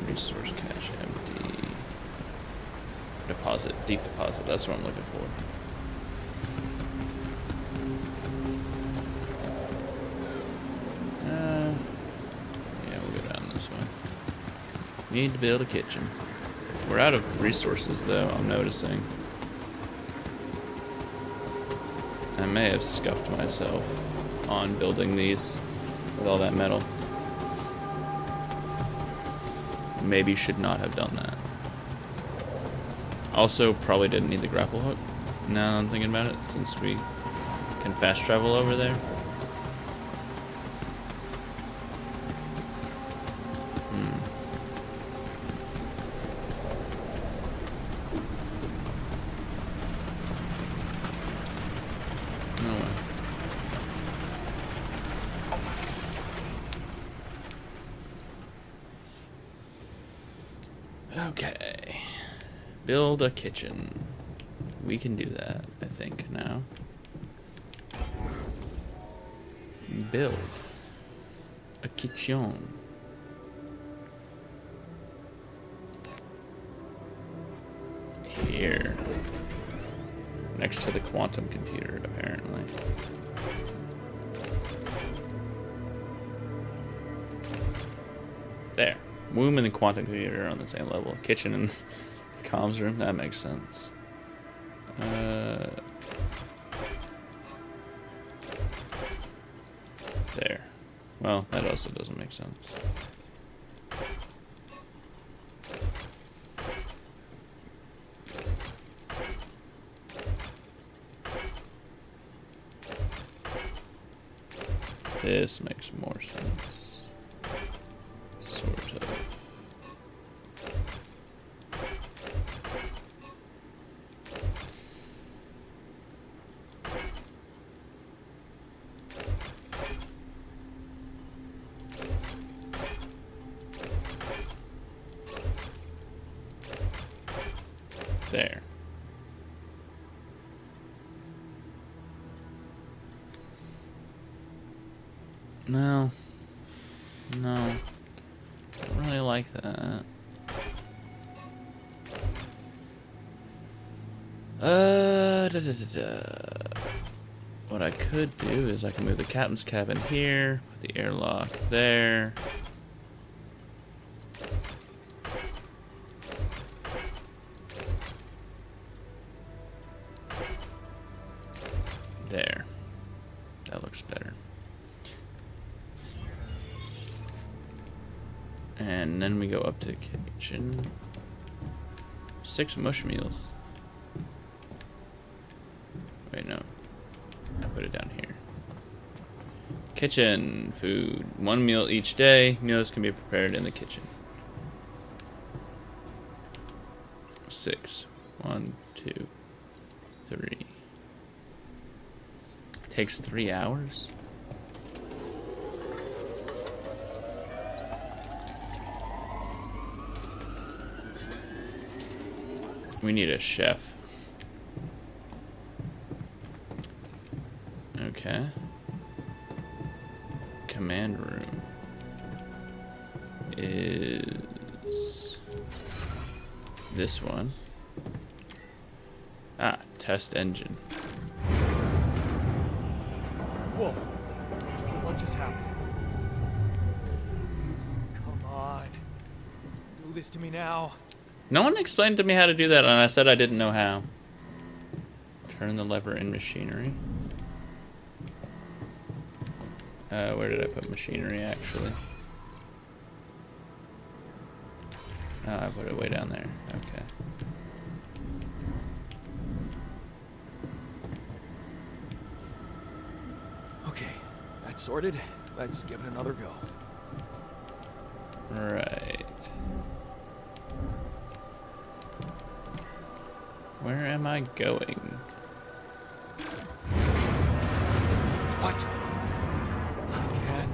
Resource cache empty. Deposit, deep deposit, that's what I'm looking for. Yeah, we'll go down this way. Need to build a kitchen. We're out of resources, though, I'm noticing. I may have scuffed myself on building these with all that metal. Maybe should not have done that. Also, probably didn't need the grapple hook, now that I'm thinking about it, since we can fast travel over there. Okay. Build a kitchen. We can do that, I think, now. Build a kitchen. Here. Next to the quantum computer, apparently. There. Womb and the quantum computer are on the same level. Kitchen and comms room. That makes sense. There. Well, that also doesn't make sense. This makes more sense. Sort of. There. No. No. I don't really like that. What I could do is I can move the captain's cabin here, put the airlock there. There. That looks better. And then we go up to the kitchen. 6 mush meals. Wait, no. I put it down here. Kitchen. Food. 1 meal each day. Meals can be prepared in the kitchen. 6. 1, 2, 3. Takes 3 hours? We need a chef. Okay. Command room is this one. Ah, test engine. Whoa. What just happened? Come on. Do this to me now. No one explained to me how to do that, and I said I didn't know how. Turn the lever in machinery. Where did I put machinery, actually? Oh, I put it way down there. Okay. Okay, that's sorted. Let's give it another go. Right. Where am I going? What? Again?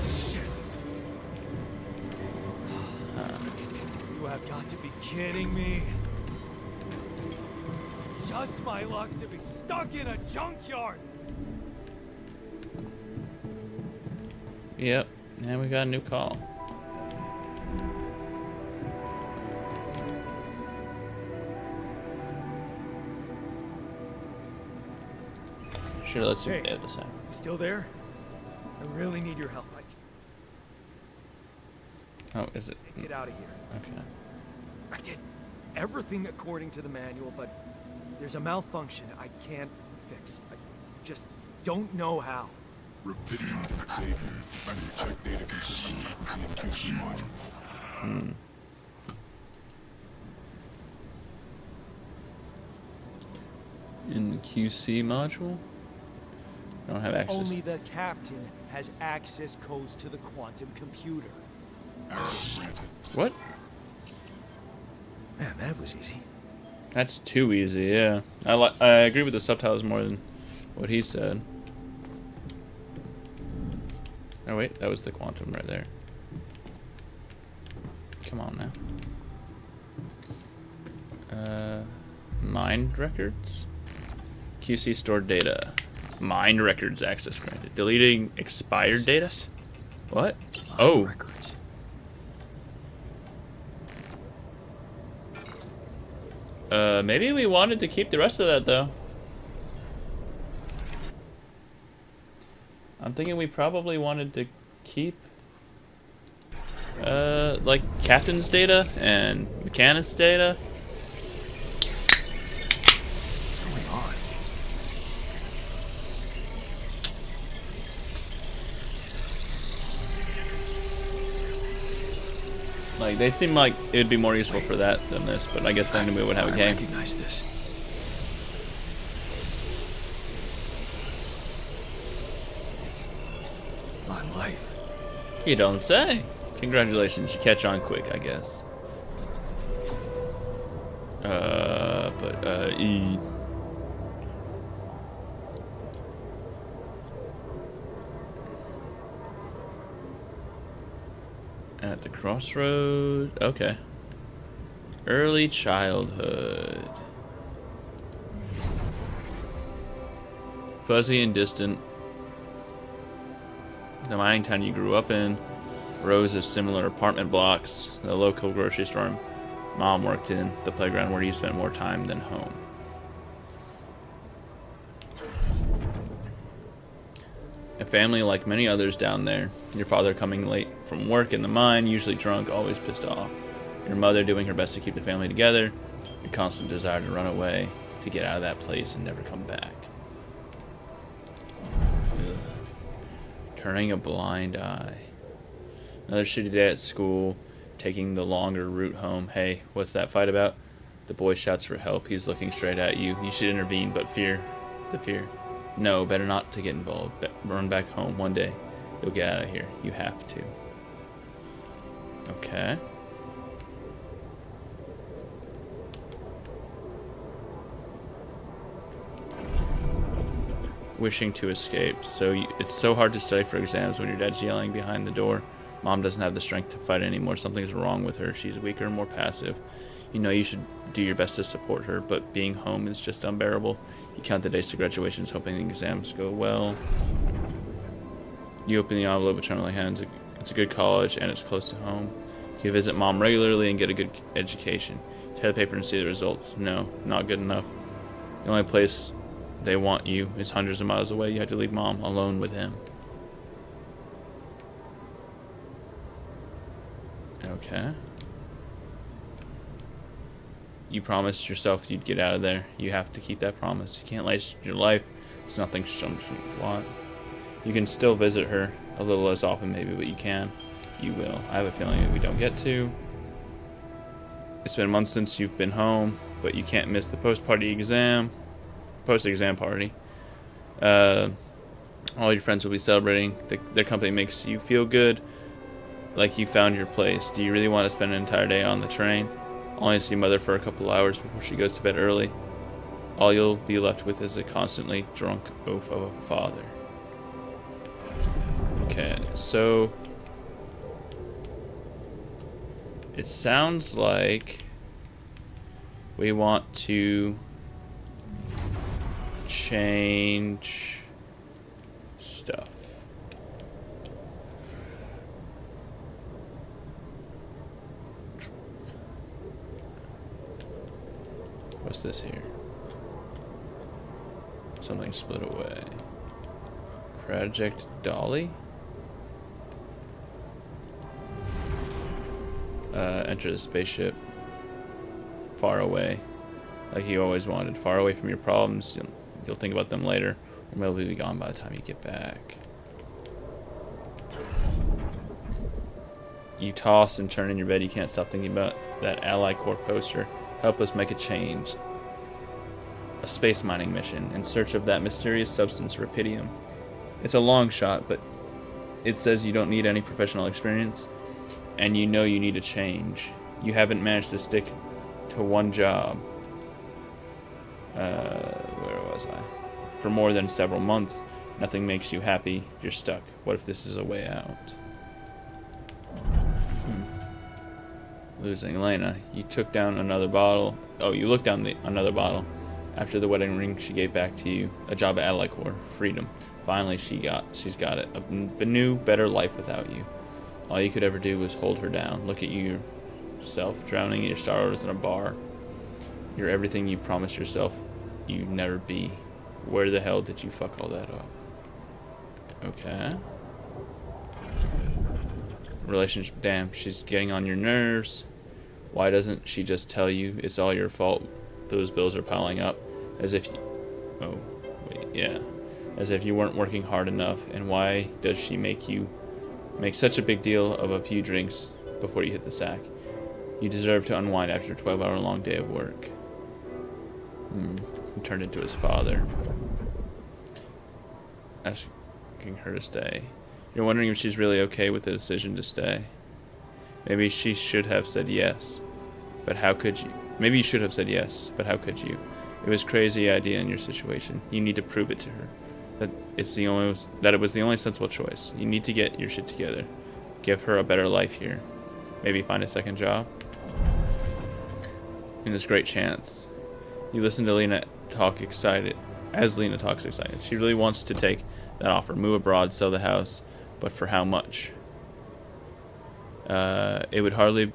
Shit. You have got to be kidding me. Just my luck to be stuck in a junkyard. Yep. And we got a new call. Sure, let's see what they have to say. You still there? I really need your help. Oh, is it? Get out of here. Okay. I did everything according to the manual, but there's a malfunction I can't fix. I just don't know how. Rapidity, Xavier. I need to check data consistency and QC module. In the QC module? I don't have access. Only the captain has access codes to the quantum computer. Access granted. What? Man, that was easy. That's too easy, yeah. I agree with the subtitles more than what he said. Oh wait, that was the quantum right there. Come on now. Mind records? QC stored data. Mind records access granted. Deleting expired data? What? Oh. Records. Maybe we wanted to keep the rest of that, though. I'm thinking we probably wanted to keep, like, captain's data and mechanic's data. What's going on? Like, they seem like it would be more useful for that than this, but I guess then we would have a I game. recognize this. It's my life. You don't say. Congratulations, you catch on quick, I guess. E. At the crossroad. Okay. Early childhood. Fuzzy and distant. The mining town you grew up in. Rows of similar apartment blocks. The local grocery store Mom worked in. The playground where you spent more time than home. A family like many others down there. Your father coming late from work in the mine, usually drunk, always pissed off. Your mother doing her best to keep the family together. Your constant desire to run away, to get out of that place and never come back. Ugh. Turning a blind eye. Another shitty day at school, taking the longer route home. Hey, what's that fight about? The boy shouts for help. He's looking straight at you. You should intervene, but fear. No, better not to get involved. Run back home one day. You'll get out of here. You have to. Okay. Wishing to escape. It's so hard to study for exams when your dad's yelling behind the door. Mom doesn't have the strength to fight anymore. Something's wrong with her. She's weaker and more passive. You know you should do your best to support her, but being home is just unbearable. You count the days to graduations, hoping the exams go well. You open the envelope with trembling hands. It's a good college, and it's close to home. You visit Mom regularly and get a good education. Tear the paper and see the results. No, not good enough. The only place they want you is hundreds of miles away. You have to leave Mom alone with him. Okay. You promised yourself you'd get out of there. You have to keep that promise. You can't waste your life. It's nothing you want. You can still visit her a little less often maybe, but you can. You will. I have a feeling that we don't get to. It's been months since you've been home, but you can't miss the post-exam party. All your friends will be celebrating. Their company makes you feel good, like you found your place. Do you really want to spend an entire day on the train? Only to see Mother for a couple hours before she goes to bed early. All you'll be left with is a constantly drunk oaf of a father. Okay, so it sounds like we want to change stuff. What's this here? Something split away. Project Dolly? Enter the spaceship. Far away. Like you always wanted. Far away from your problems. You'll think about them later. Or maybe be gone by the time you get back. You toss and turn in your bed. You can't stop thinking about that Ally Corps poster. Help us make a change. A space mining mission in search of that mysterious substance, rubidium. It's a long shot, but it says you don't need any professional experience, and you know you need a change. You haven't managed to stick to one job. Where was I? For more than several months. Nothing makes you happy. You're stuck. What if this is a way out? Losing Elena. You took down another bottle. Oh, you looked down another bottle. After the wedding ring she gave back to you. A job at Ally Corps. Freedom. Finally she's got it. A new, better life without you. All you could ever do was hold her down. Look at yourself drowning in your sorrows in a bar. You're everything you promised yourself you'd never be. Where the hell did you fuck all that up? Okay. Relationship, damn, she's getting on your nerves. Why doesn't she just tell you it's all your fault? Those bills are piling up. As if you... Oh, wait, yeah. As if you weren't working hard enough. And why does she make such a big deal of a few drinks before you hit the sack? You deserve to unwind after a 12-hour long day of work. He turned into his father. Asking her to stay. You're wondering if she's really okay with the decision to stay. Maybe she should have said yes. But how could you? Maybe you should have said yes, but how could you? It was a crazy idea in your situation. You need to prove it to her. That it was the only sensible choice. You need to get your shit together. Give her a better life here. Maybe find a second job. And this great chance. You listen to Lena talk excited. As Lena talks excited. She really wants to take that offer. Move abroad, sell the house. But for how much? It would hardly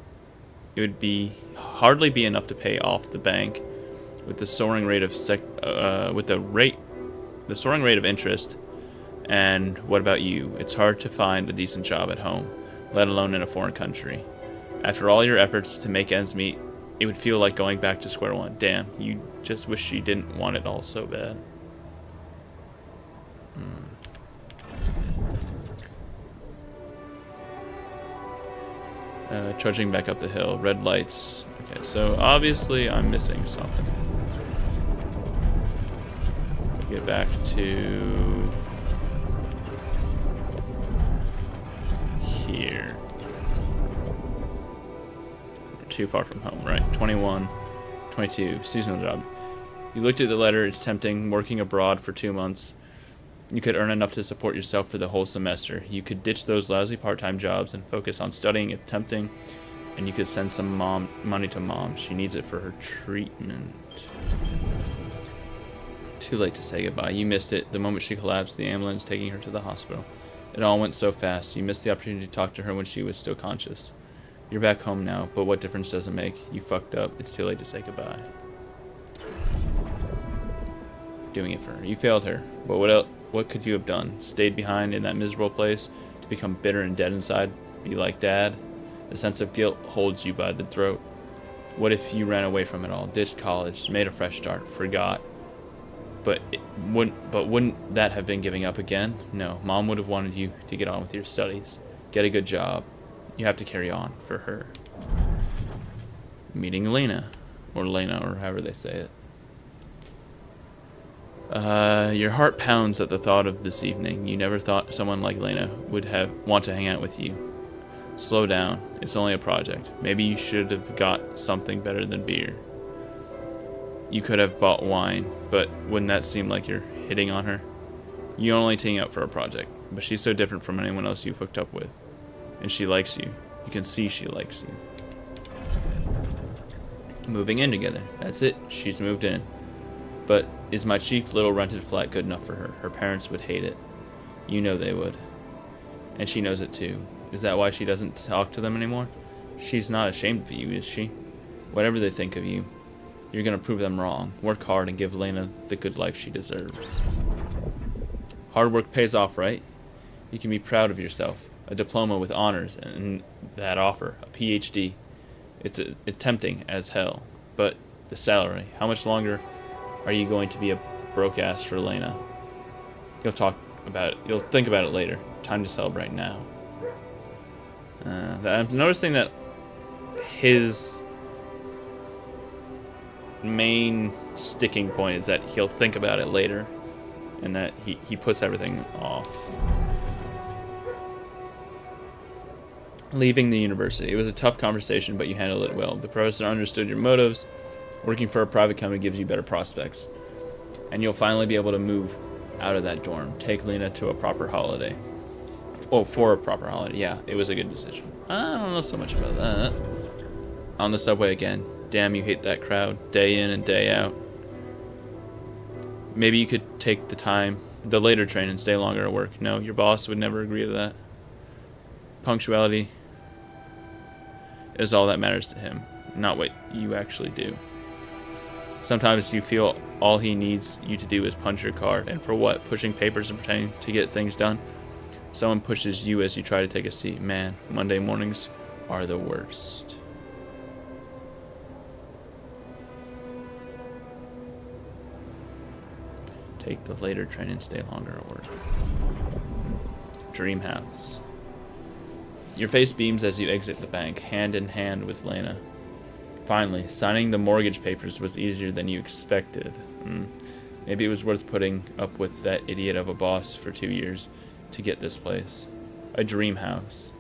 be enough to pay off the bank with the soaring rate of the soaring rate of interest. And what about you? It's hard to find a decent job at home, let alone in a foreign country. After all your efforts to make ends meet, it would feel like going back to square one. Damn, you just wish you didn't want it all so bad. Trudging back up the hill. Red lights. Okay, so obviously I'm missing something. Get back to here. We're too far from home, right? 21, 22, seasonal job. You looked at the letter. It's tempting. Working abroad for 2 months. You could earn enough to support yourself for the whole semester. You could ditch those lousy part-time jobs and focus on studying if tempting. And you could send some money to Mom. She needs it for her treatment. Too late to say goodbye. You missed it. The moment she collapsed, the ambulance taking her to the hospital. It all went so fast. You missed the opportunity to talk to her when she was still conscious. You're back home now, but what difference does it make? You fucked up. It's too late to say goodbye. Doing it for her. You failed her. But what else? What could you have done? Stayed behind in that miserable place to become bitter and dead inside? Be like Dad? The sense of guilt holds you by the throat. What if you ran away from it all, ditched college, made a fresh start, forgot? But wouldn't that have been giving up again? No, Mom would have wanted you to get on with your studies, get a good job. You have to carry on for her. Meeting Lena, or however they say it. Your heart pounds at the thought of this evening. You never thought someone like Lena would want to hang out with you. Slow down. It's only a project. Maybe you should have got something better than beer. You could have bought wine, but wouldn't that seem like you're hitting on her? You're only teeing up for a project, but she's so different from anyone else you've hooked up with. And she likes you. You can see she likes you. Moving in together. That's it. She's moved in. But is my cheap little rented flat good enough for her? Her parents would hate it. You know they would. And she knows it too. Is that why she doesn't talk to them anymore? She's not ashamed of you, is she? Whatever they think of you, you're going to prove them wrong. Work hard and give Lena the good life she deserves. Hard work pays off, right? You can be proud of yourself. A diploma with honors and that offer, a PhD. It's tempting as hell. But the salary, how much longer are you going to be a broke ass for Lena? You'll think about it later. Time to celebrate now. I'm noticing that his main sticking point is that he'll think about it later, and that he puts everything off. Leaving the university. It was a tough conversation, but you handled it well. The professor understood your motives. Working for a private company gives you better prospects. And you'll finally be able to move out of that dorm. Take Lena to a proper holiday. Oh, for a proper holiday. Yeah, it was a good decision. I don't know so much about that. On the subway again. Damn, you hate that crowd. Day in and day out. Maybe you could take the later train and stay longer at work. No, your boss would never agree to that. Punctuality is all that matters to him. Not what you actually do. Sometimes you feel all he needs you to do is punch your card. And for what? Pushing papers and pretending to get things done? Someone pushes you as you try to take a seat. Man, Monday mornings are the worst. Take the later train and stay longer at work. Dream house. Your face beams as you exit the bank, hand in hand with Lena. Finally, signing the mortgage papers was easier than you expected. Maybe it was worth putting up with that idiot of a boss for 2 years to get this place. A dream house.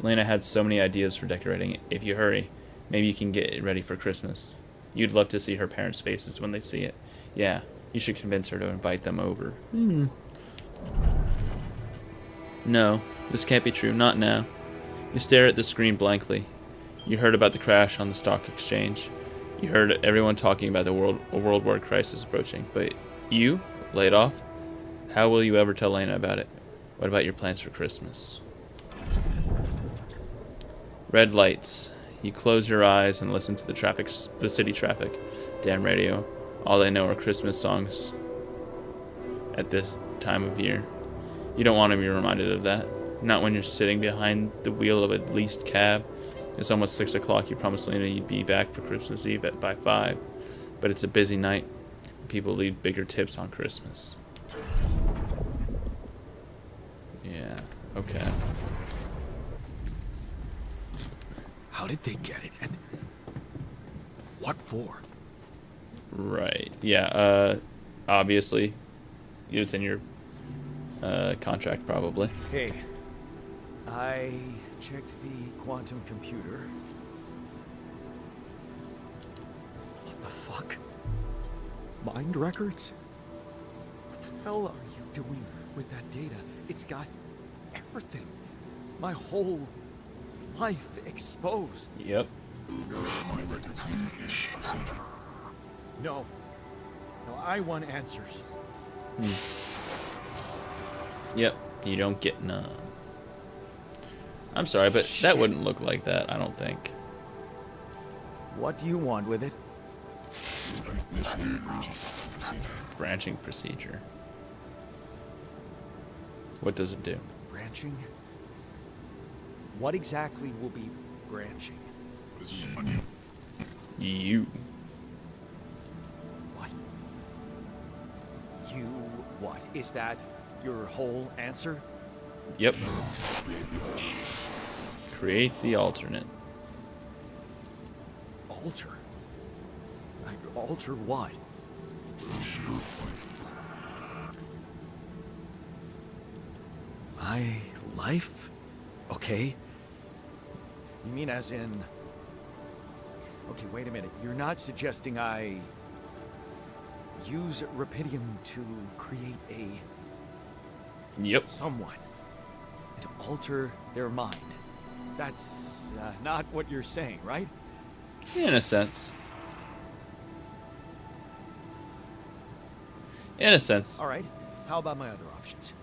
Lena had so many ideas for decorating it. If you hurry, maybe you can get it ready for Christmas. You'd love to see her parents' faces when they see it. Yeah, you should convince her to invite them over. No, this can't be true. Not now. You stare at the screen blankly. You heard about the crash on the stock exchange. You heard everyone talking about a world war crisis approaching. But you? Laid off? How will you ever tell Lena about it? What about your plans for Christmas? Red lights. You close your eyes and listen to the city traffic. Damn radio. All they know are Christmas songs at this time of year. You don't want to be reminded of that. Not when you're sitting behind the wheel of a leased cab. It's almost 6 o'clock. You promised Lena you'd be back for Christmas Eve by 5. But it's a busy night. People leave bigger tips on Christmas. Yeah, okay. How did they get it? And what for? Right. Yeah, obviously. It's in your contract, probably. Hey, I checked the quantum computer. What the fuck? Mind records? What the hell are you doing with that data? It's got everything. My whole life exposed. Yep. No. No, I want answers. Yep, you don't get none. I'm sorry, but that wouldn't look like that, I don't think. What do you want with it? Branching procedure. What does it do? Branching? What exactly will be branching? You. What? You what? Is that your whole answer? Yep. Create the alternate. Alter? Alter what? My life? Okay. You mean as in... Okay, wait a minute. You're not suggesting I use Rapidium to create a... Yep. someone. To alter their mind. That's not what you're saying, right? In a sense. In a sense. All right. How about my other options?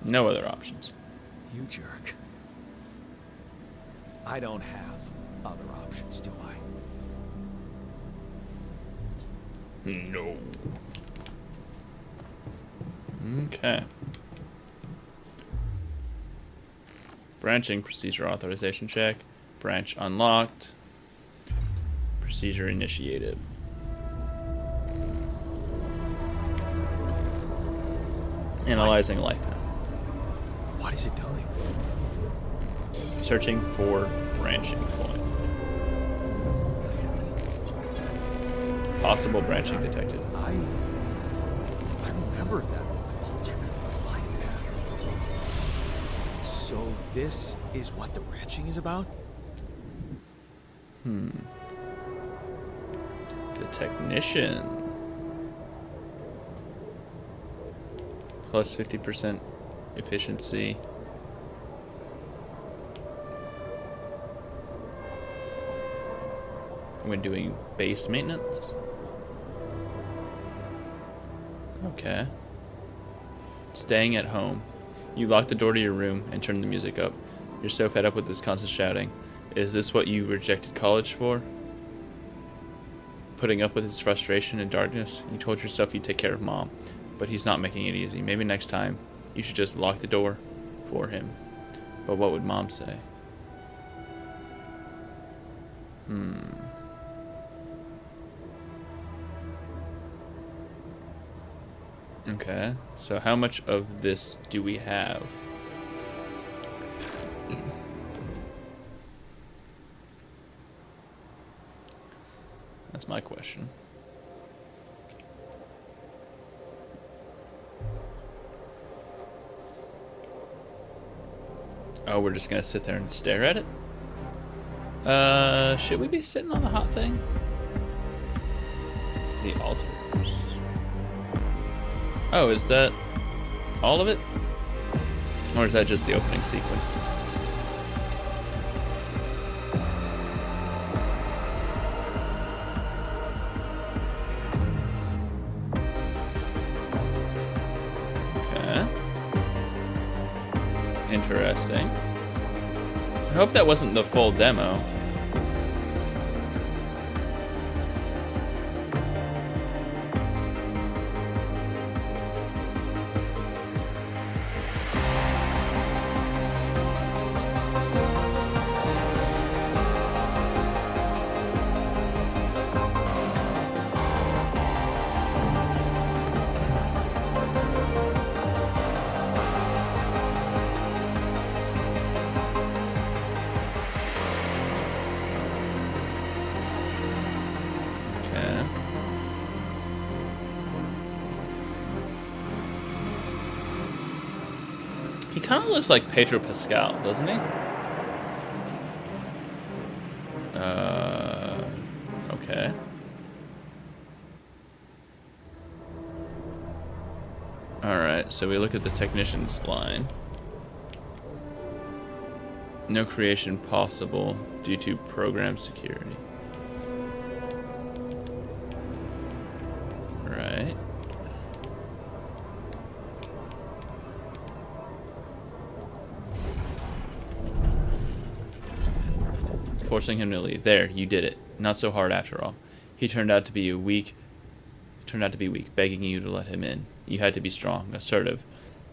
No other options. You jerk. I don't have other options, do I? No. Okay. Branching procedure authorization check. Branch unlocked. Procedure initiated. Analyzing life path. What is it doing? Searching for branching point. Possible branching detected. I remember that alternate life path. So this is what the branching is about? The technician. Plus 50% efficiency. When doing base maintenance. Okay. Staying at home. You lock the door to your room and turn the music up. You're so fed up with this constant shouting. Is this what you rejected college for? Putting up with his frustration and darkness? You told yourself you'd take care of Mom, but he's not making it easy. Maybe next time you should just lock the door for him. But what would Mom say? Okay, so how much of this do we have? That's my question. Oh, we're just gonna sit there and stare at it? Should we be sitting on the hot thing? The altars. Oh, is that all of it? Or is that just the opening sequence? Okay. Interesting. I hope that wasn't the full demo. He kind of looks like Pedro Pascal, doesn't he? Okay. Alright, so we look at the technician's line. No creation possible due to program security. Right. Forcing him to leave. There, you did it. Not so hard after all. He turned out to be weak, begging you to let him in. You had to be strong, assertive.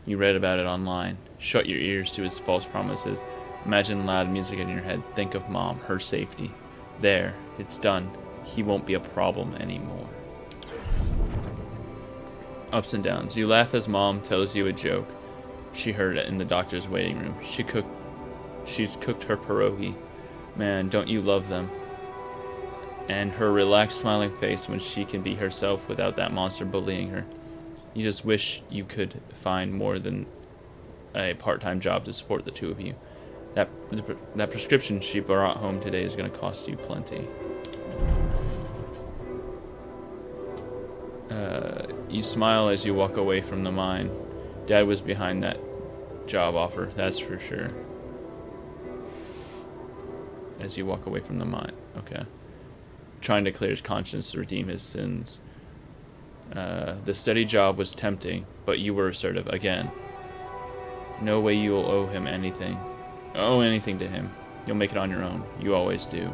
You read about it online. Shut your ears to his false promises. Imagine loud music in your head. Think of Mom, her safety. There, it's done. He won't be a problem anymore. Ups and downs. You laugh as Mom tells you a joke. She heard it in the doctor's waiting room. She's cooked her pierogi. Man, don't you love them? And her relaxed, smiling face when she can be herself without that monster bullying her. You just wish you could find more than a part-time job to support the two of you. That prescription she brought home today is going to cost you plenty. You smile as you walk away from the mine. Dad was behind that job offer, that's for sure. As you walk away from the mine. Okay. Trying to clear his conscience to redeem his sins. The steady job was tempting, but you were assertive again. No way you'll owe anything to him. You'll make it on your own. You always do.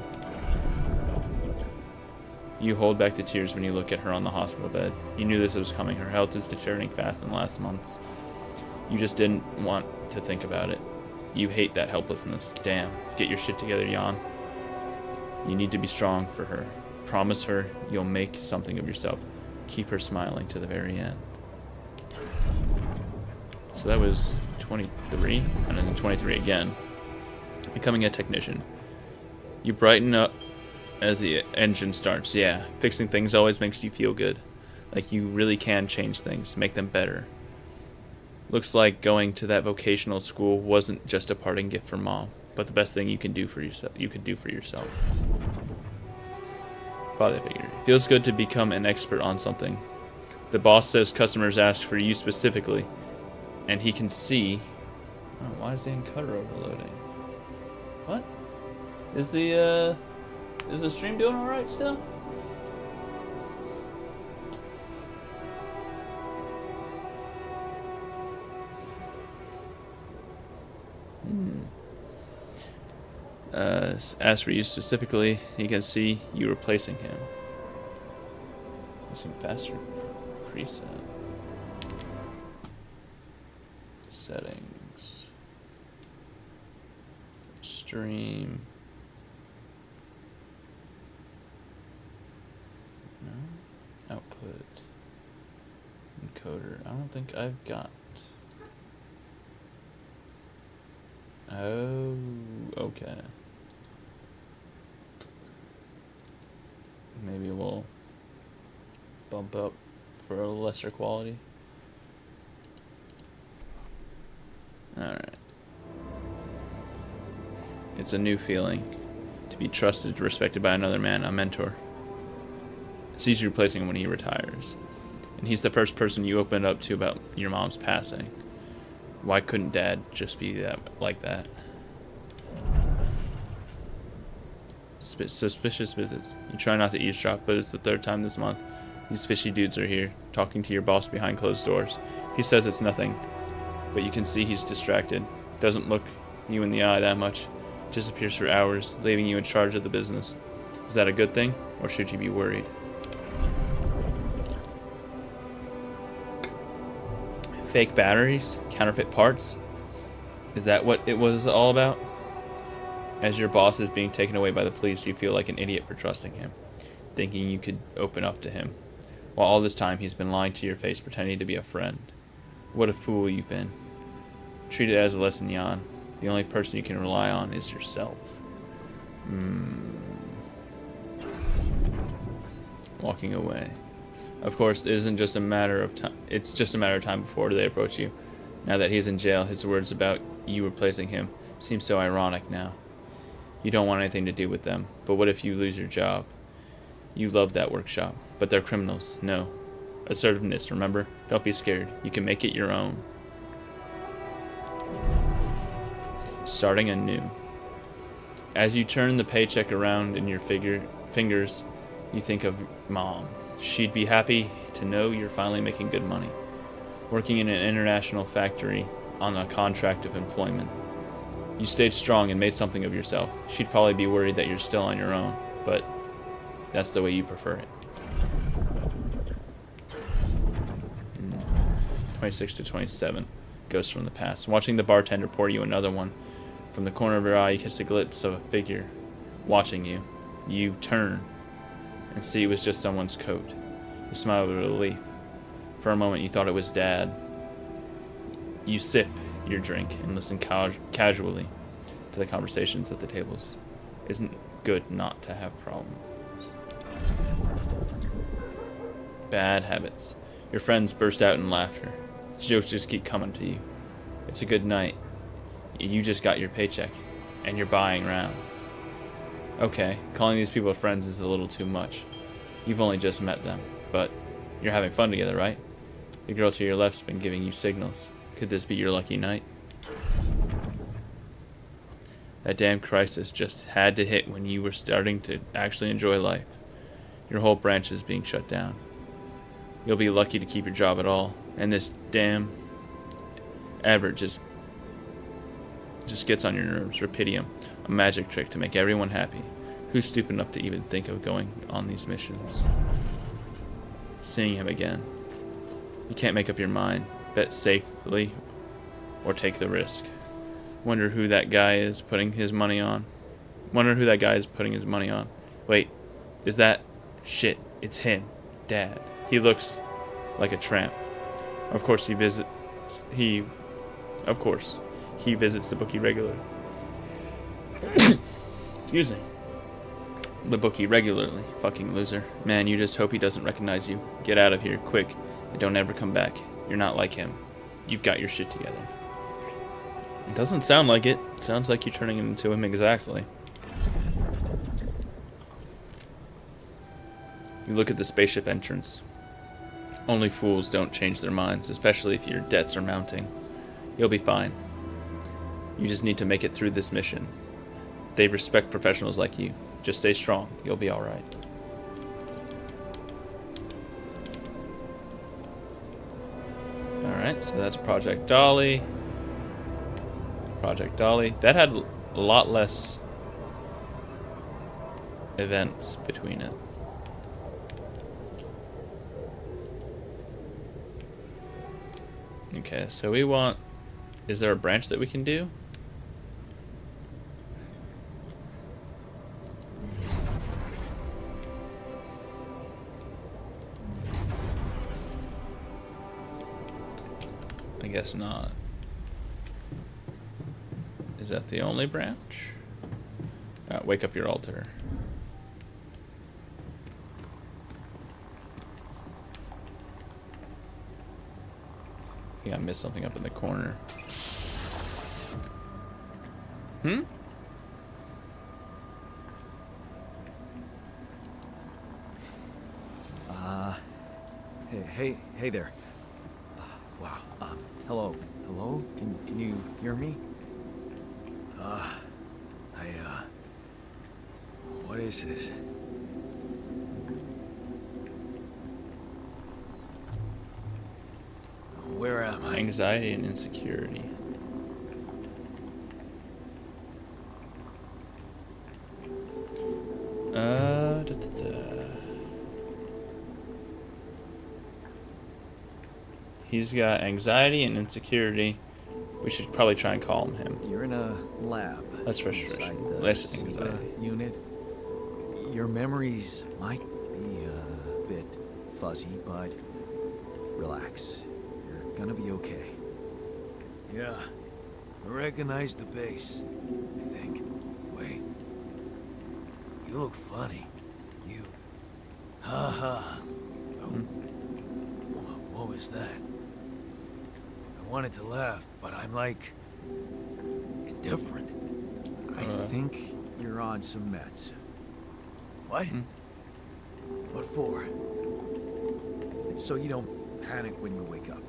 You hold back the tears when you look at her on the hospital bed. You knew this was coming. Her health is deteriorating fast in the last months. You just didn't want to think about it. You hate that helplessness. Damn. Get your shit together, Jan. You need to be strong for her. Promise her you'll make something of yourself. Keep her smiling to the very end. So that was 23, and then 23 again. Becoming a technician. You brighten up as the engine starts. Yeah, fixing things always makes you feel good. Like you really can change things, make them better. Looks like going to that vocational school wasn't just a parting gift for Mom, but the best thing you can do for yourself. Father figure. Feels good to become an expert on something. The boss says customers ask for you specifically, and he can see. Oh, why is the encoder overloading? What? Is the stream doing all right still? As for you specifically, you can see you replacing him. Using faster preset. Settings. Stream. No. Output. Encoder. I don't think I've got. Oh, okay. Maybe we'll bump up for a lesser quality. Alright. It's a new feeling to be trusted, respected by another man, a mentor. Sees you replacing him when he retires. And he's the first person you opened up to about your mom's passing. Why couldn't Dad just be like that? Suspicious visits. You try not to eavesdrop, but it's the third time this month. These fishy dudes are here, talking to your boss behind closed doors. He says it's nothing, but you can see he's distracted. Doesn't look you in the eye that much. Disappears for hours, leaving you in charge of the business. Is that a good thing, or should you be worried? Fake batteries? Counterfeit parts? Is that what it was all about? As your boss is being taken away by the police, you feel like an idiot for trusting him, thinking you could open up to him. While all this time he's been lying to your face, pretending to be a friend. What a fool you've been. Treat it as a lesson, Jan. The only person you can rely on is yourself. Walking away. Of course, it isn't just a matter of time. It's just a matter of time before they approach you. Now that he's in jail, his words about you replacing him seem so ironic now. You don't want anything to do with them, but what if you lose your job? You love that workshop, but they're criminals. No. Assertiveness, remember? Don't be scared. You can make it your own. Starting anew. As you turn the paycheck around in your fingers, you think of Mom. She'd be happy to know you're finally making good money. Working in an international factory on a contract of employment. You stayed strong and made something of yourself. She'd probably be worried that you're still on your own, but that's the way you prefer it. 26 to 27. Ghost from the past. Watching the bartender pour you another one. From the corner of your eye, you catch a glimpse of a figure watching you. You turn and see it was just someone's coat. You smile with relief. For a moment, you thought it was Dad. You sip your drink and listen casually to the conversations at the tables. Isn't good not to have problems. Bad habits. Your friends burst out in laughter. Jokes just keep coming to you. It's a good night. You just got your paycheck, and you're buying rounds. Okay, calling these people friends is a little too much. You've only just met them, but you're having fun together, right? The girl to your left's been giving you signals. Could this be your lucky night? That damn crisis just had to hit when you were starting to actually enjoy life. Your whole branch is being shut down. You'll be lucky to keep your job at all, and this damn advert just gets on your nerves. Rapidium, a magic trick to make everyone happy. Who's stupid enough to even think of going on these missions? Seeing him again. You can't make up your mind. Bet safely or take the risk. Wonder who that guy is putting his money on. Wait, is that... Shit, it's him. Dad. He looks like a tramp. Of course he visits the bookie regularly. Excuse me. The bookie regularly. Fucking loser. Man, you just hope he doesn't recognize you. Get out of here, quick, and don't ever come back. You're not like him. You've got your shit together. It doesn't sound like it. It sounds like you're turning into him exactly. You look at the spaceship entrance. Only fools don't change their minds, especially if your debts are mounting. You'll be fine. You just need to make it through this mission. They respect professionals like you. Just stay strong. You'll be alright. Alright, so that's Project Dolly. Project Dolly. That had a lot less events between it. Okay, so we want... Is there a branch that we can do? I guess not. Is that the only branch? Wake up your altar. I think I missed something up in the corner. Hmm? Hey there. Wow. Hello. Hello? Can you hear me? What is this? Where am I? Anxiety and insecurity. He's got anxiety and insecurity. We should probably try and calm him. You're in a lab. That's frustration. Less anxiety. Unit. Your memories might be a bit fuzzy, but relax. You're gonna be okay. Yeah, I recognize the base, I think. Wait. You look funny. You... Ha. Oh. What was that? I wanted to laugh, but I'm like... indifferent. I think you're on some meds. What? What for? So you don't panic when you wake up.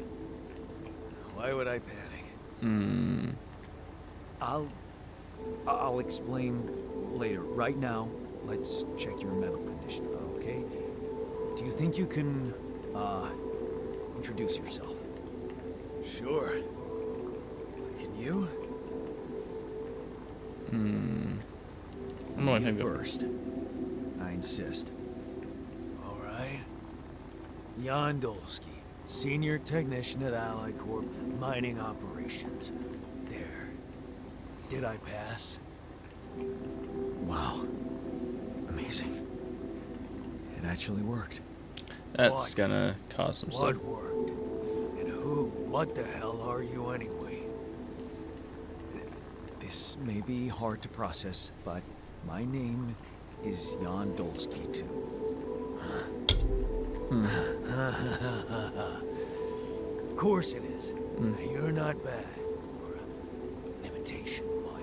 Why would I panic? I'll explain later. Right now, let's check your mental condition, okay? Do you think you can, introduce yourself? Sure. Can you? I'm going to You go first. I insist. All right. Jan Dolsky, Senior Technician at Ally Corp, Mining Operations. There. Did I pass? Wow. Amazing. It actually worked. That's What? gonna cause some stuff. What worked? And what the hell are you anyway? This may be hard to process, but my name is Jan Dolsky too. Of course it is. You're not bad for an imitation, but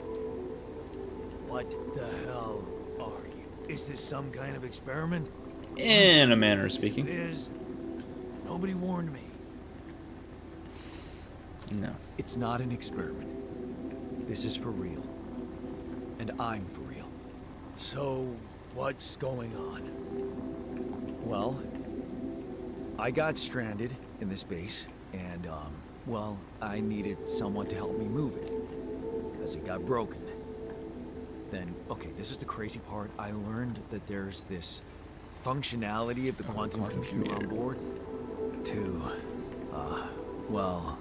what the hell are you? Is this some kind of experiment? In a manner of If speaking. it is. Nobody warned me. No. It's not an experiment. This is for real. And I'm for real. So, what's going on? Well, I got stranded in this base, and, well, I needed someone to help me move it. Because it got broken. Then, okay, this is the crazy part. I learned that there's this functionality of the quantum computer on board to, well,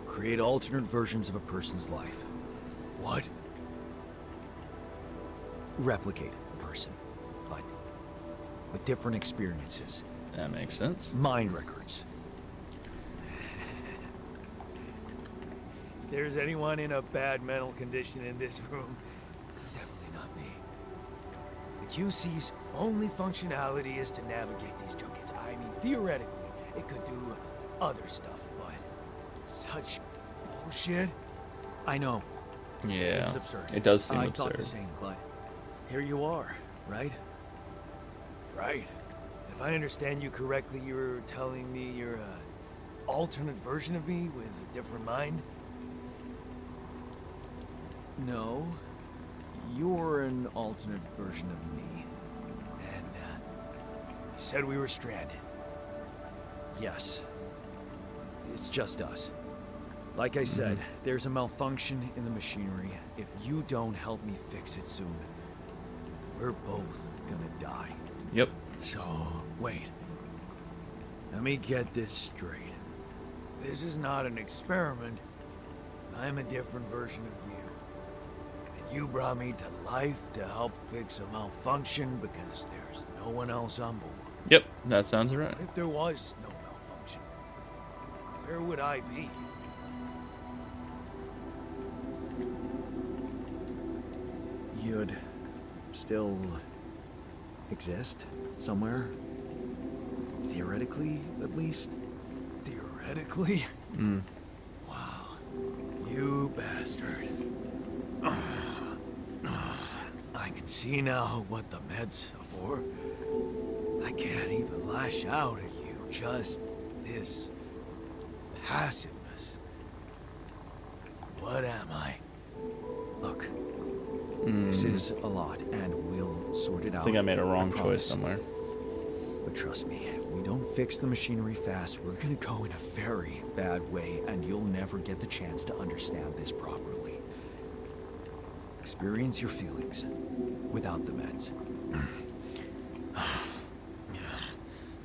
create alternate versions of a person's life. What? Replicate a person, but with different experiences. That makes sense. Mind records. If there's anyone in a bad mental condition in this room, it's definitely not me. The QC's only functionality is to navigate these junkets. I mean, theoretically, it could do other stuff, but such bullshit. I know. Yeah. It's absurd. It does seem I absurd. thought the same, but here you are, right? Right. If I understand you correctly, you're telling me you're a alternate version of me with a different mind? No. You're an alternate version of me. And, you said we were stranded. Yes. It's just us. Like I said, there's a malfunction in the machinery. If you don't help me fix it soon, we're both gonna die. Yep. So, wait. Let me get this straight. This is not an experiment. I'm a different version of you. And you brought me to life to help fix a malfunction because there's no one else on board. Yep, that sounds right. If there was no malfunction, where would I be? You'd still exist somewhere? Theoretically, at least? Theoretically? Wow. You bastard. I can see now what the meds are for. I can't even lash out at you. Just this passiveness. What am I? Look, this is a lot, and we'll sort it out. I think I made a wrong choice promise. somewhere. But trust me, we don't fix the machinery fast, we're gonna go in a very bad way, and you'll never get the chance to understand this properly. Experience your feelings without the meds.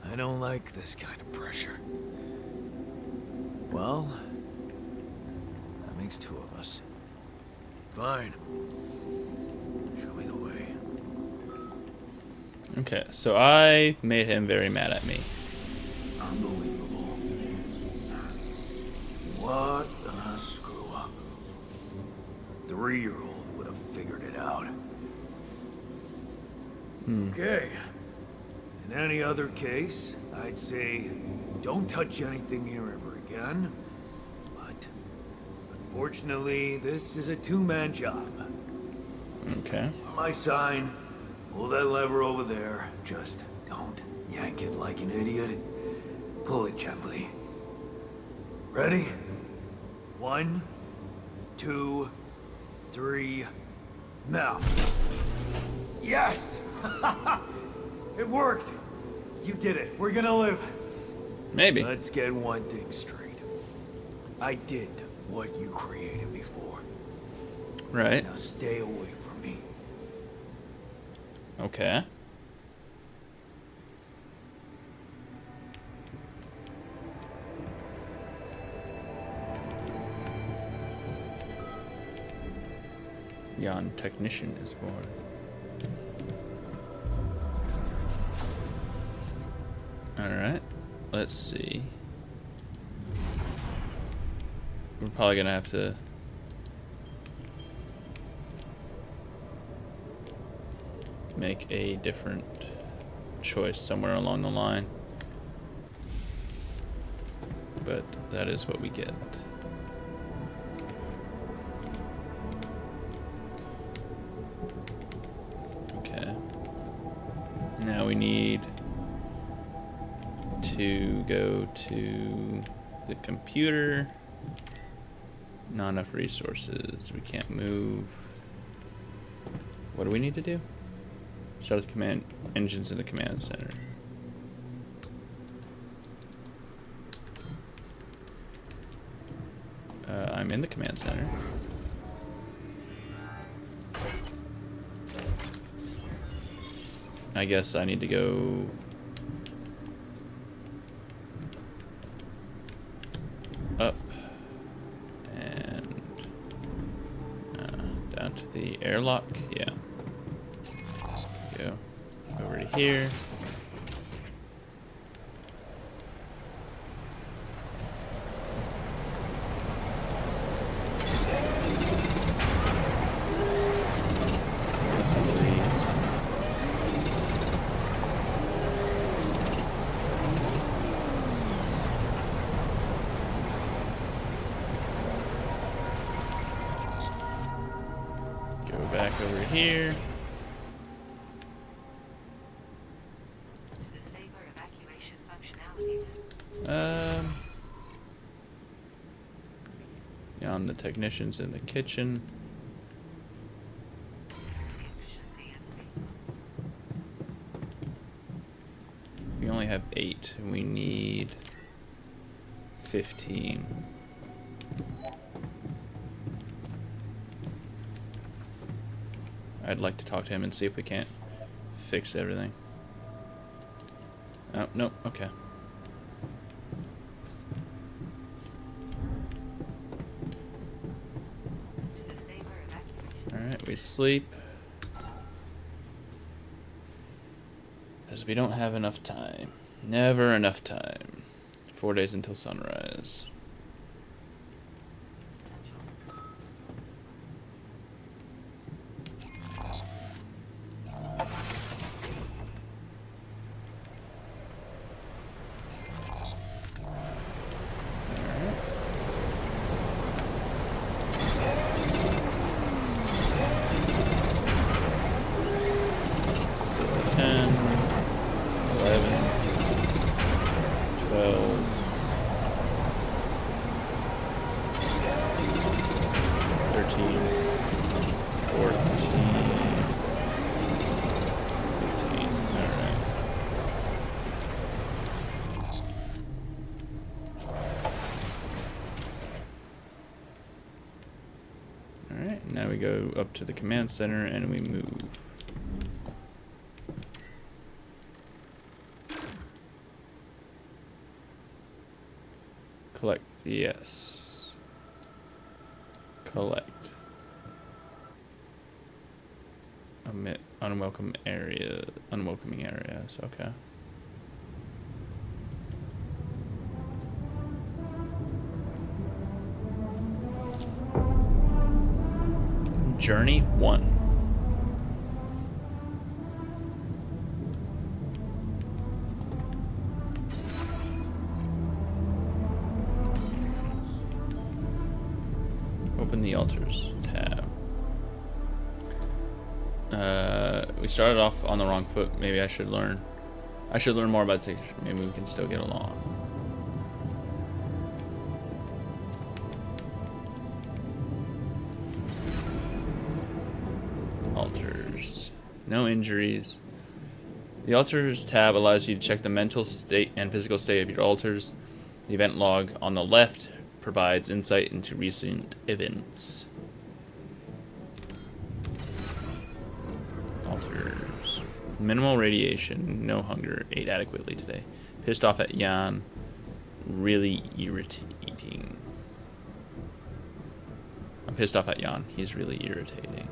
I don't like this kind of pressure. Well, that makes two of us. Fine. Show me the way. Okay, so I made him very mad at me. Unbelievable. What a screw up. 3-year-old would have figured it out. Okay. In any other case, I'd say don't touch anything here ever again. But unfortunately, this is a two-man job. Okay. My sign. Pull that lever over there. Just don't yank it like an idiot. Pull it gently. Ready? 1, 2, 3, now. Yes! It worked! You did it. We're gonna live. Maybe. Let's get one thing straight. I did what you created before. Right. Now stay away from me. Okay. Yon technician is born. Alright, let's see. We're probably gonna have to make a different choice somewhere along the line. But that is what we get. Okay. Now we need to go to the computer. Not enough resources. We can't move. What do we need to do? Start the command engines in the command center. I'm in the command center. I guess I need to go up and down to the airlock. Yeah. Go over to here. Get some of these. Go back over here. Yeah, I'm the technicians in the kitchen. We only have 8, and we need 15. I'd like to talk to him and see if we can't fix everything. Oh, no, okay. Alright, we sleep. Because we don't have enough time. Never enough time. 4 days until sunrise. Now we go up to the command center and we move. Collect, yes. Collect. Omit unwelcome area, unwelcoming areas, okay. Journey 1. Open the altars tab. We started off on the wrong foot. Maybe I should learn more about the. Maybe we can still get along. Altars. No injuries. The altars tab allows you to check the mental state and physical state of your altars. The event log on the left provides insight into recent events. Altars. Minimal radiation. No hunger. Ate adequately today. Pissed off at Jan. Really irritating. I'm pissed off at Jan. He's really irritating.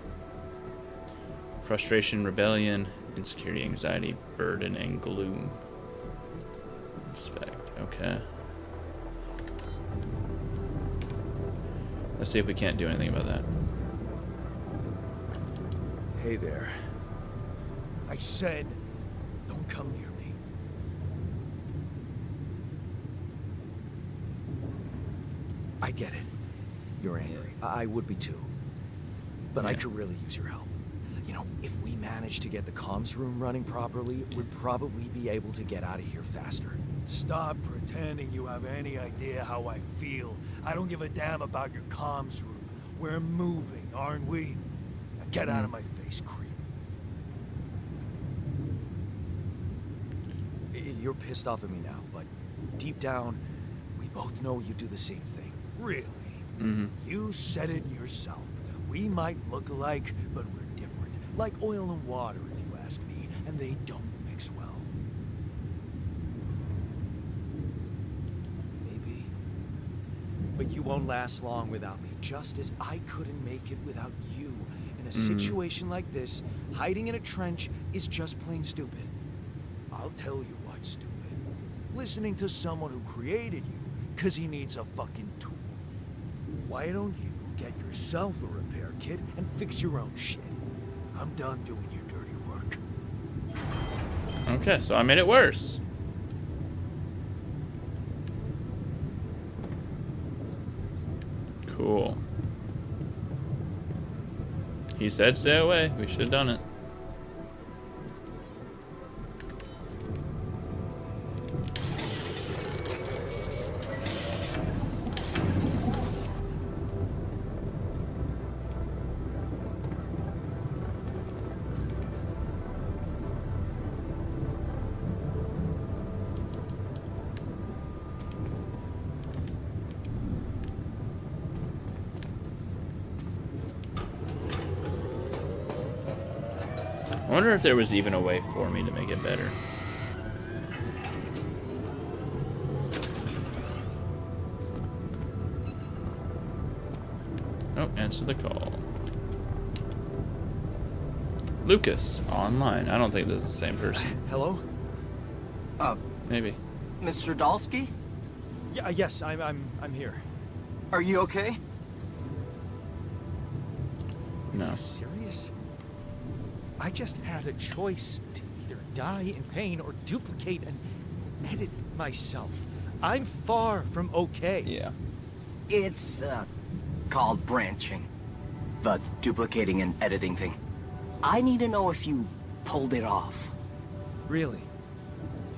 Frustration, rebellion, insecurity, anxiety, burden, and gloom. Inspect. Okay. Let's see if we can't do anything about that. Hey there. I said, don't come near me. I get it. You're angry. I would be too. But I could really use your help. You know, if we manage to get the comms room running properly, we'd probably be able to get out of here faster. Stop pretending you have any idea how I feel. I don't give a damn about your comms room. We're moving, aren't we? Now get out of my face, creep. You're pissed off at me now, but deep down, we both know you do the same thing. Really? Mm-hmm. You said it yourself. We might look alike, but we're different. Like oil and water, if you ask me, and they don't mix well. Maybe. But you won't last long without me, just as I couldn't make it without you. In a situation like this, hiding in a trench is just plain stupid. I'll tell you what's stupid. Listening to someone who created you, because he needs a fucking tool. Why don't you get yourself a repair kit and fix your own shit? I'm done doing your dirty work. Okay, so I made it worse. Cool. He said stay away. We should have done it. I wonder if there was even a way for me to make it better. Oh, answer the call. Lucas, online. I don't think this is the same person. Hello? Maybe. Mr. Dalsky? Yeah, yes, I'm here. Are you okay? No. Are you serious? I just had a choice to either die in pain or duplicate and edit myself. I'm far from okay. Yeah. It's, called branching. The duplicating and editing thing. I need to know if you pulled it off. Really?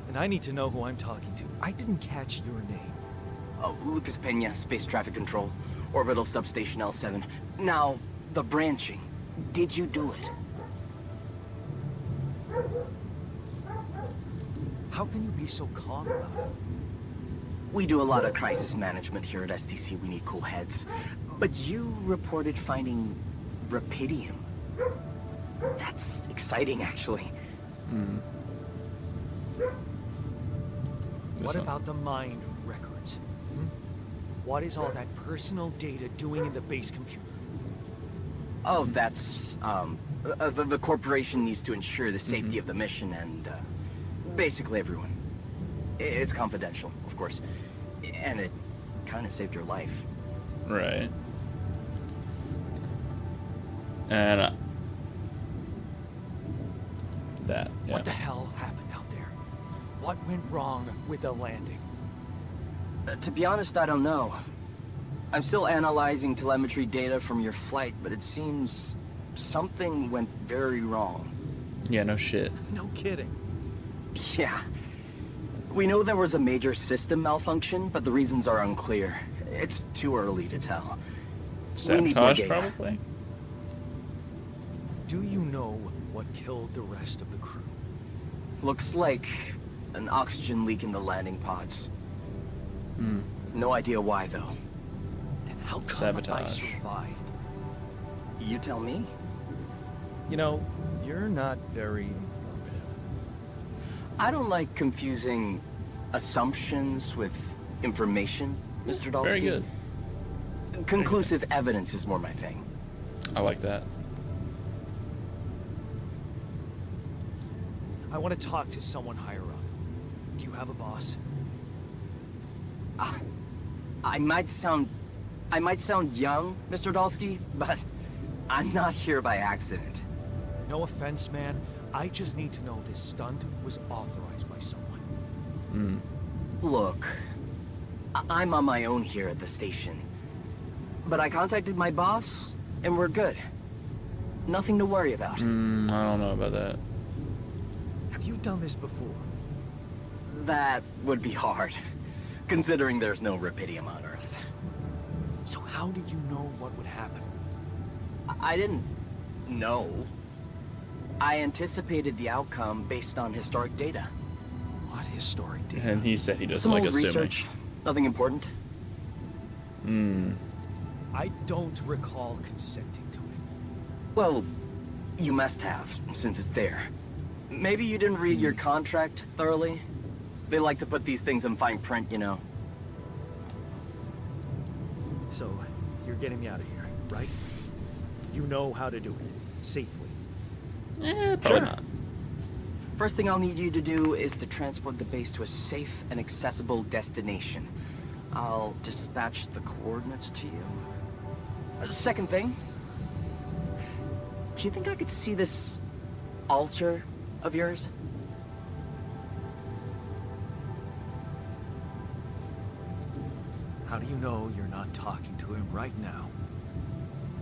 And I need to know who I'm talking to. I didn't catch your name. Lucas Pena, Space Traffic Control, Orbital Substation L7. Now, the branching. Did you do it? How can you be so calm about it? We do a lot of crisis management here at STC. We need cool heads. But you reported finding Rapidium. That's exciting, actually. What about the mind records? What is all that personal data doing in the base computer? Oh, that's, the corporation needs to ensure the safety of the mission and, basically everyone. It's confidential, of course. And it kind of saved your life. Right. And that. Yeah. What the hell happened out there? What went wrong with the landing? To be honest, I don't know. I'm still analyzing telemetry data from your flight, but it seems something went very wrong. Yeah. No shit. No kidding. Yeah. We know there was a major system malfunction, but the reasons are unclear. It's too early to tell. We need more Sabotage, data. probably. Do you know what killed the rest of the crew? Looks like an oxygen leak in the landing pods. No idea why, though. Then how come I Sabotage. survived? You tell me? You know, you're not very informative. I don't like confusing assumptions with information, Mr. Dalsky. Very good. Conclusive evidence is more my thing. I like that. I want to talk to someone higher up. Do you have a boss? I might sound young, Mr. Dalsky, but I'm not here by accident. No offense, man. I just need to know this stunt was authorized by someone. Look, I'm on my own here at the station. But I contacted my boss, and we're good. Nothing to worry about. I don't know about that. Have you done this before? That would be hard, considering there's no Rapidium on Earth. So how did you know what would happen? I didn't know. I anticipated the outcome based on historic data. What historic data? And he said he doesn't Some like old assuming. research, nothing important. I don't recall consenting to it. Well, you must have, since it's there. Maybe you didn't read your contract thoroughly. They like to put these things in fine print, you know. So, you're getting me out of here, right? You know how to do it, safely. Probably Sure. not. First thing I'll need you to do is to transport the base to a safe and accessible destination. I'll dispatch the coordinates to you. Second thing, do you think I could see this altar of yours? How do you know you're not talking to him right now?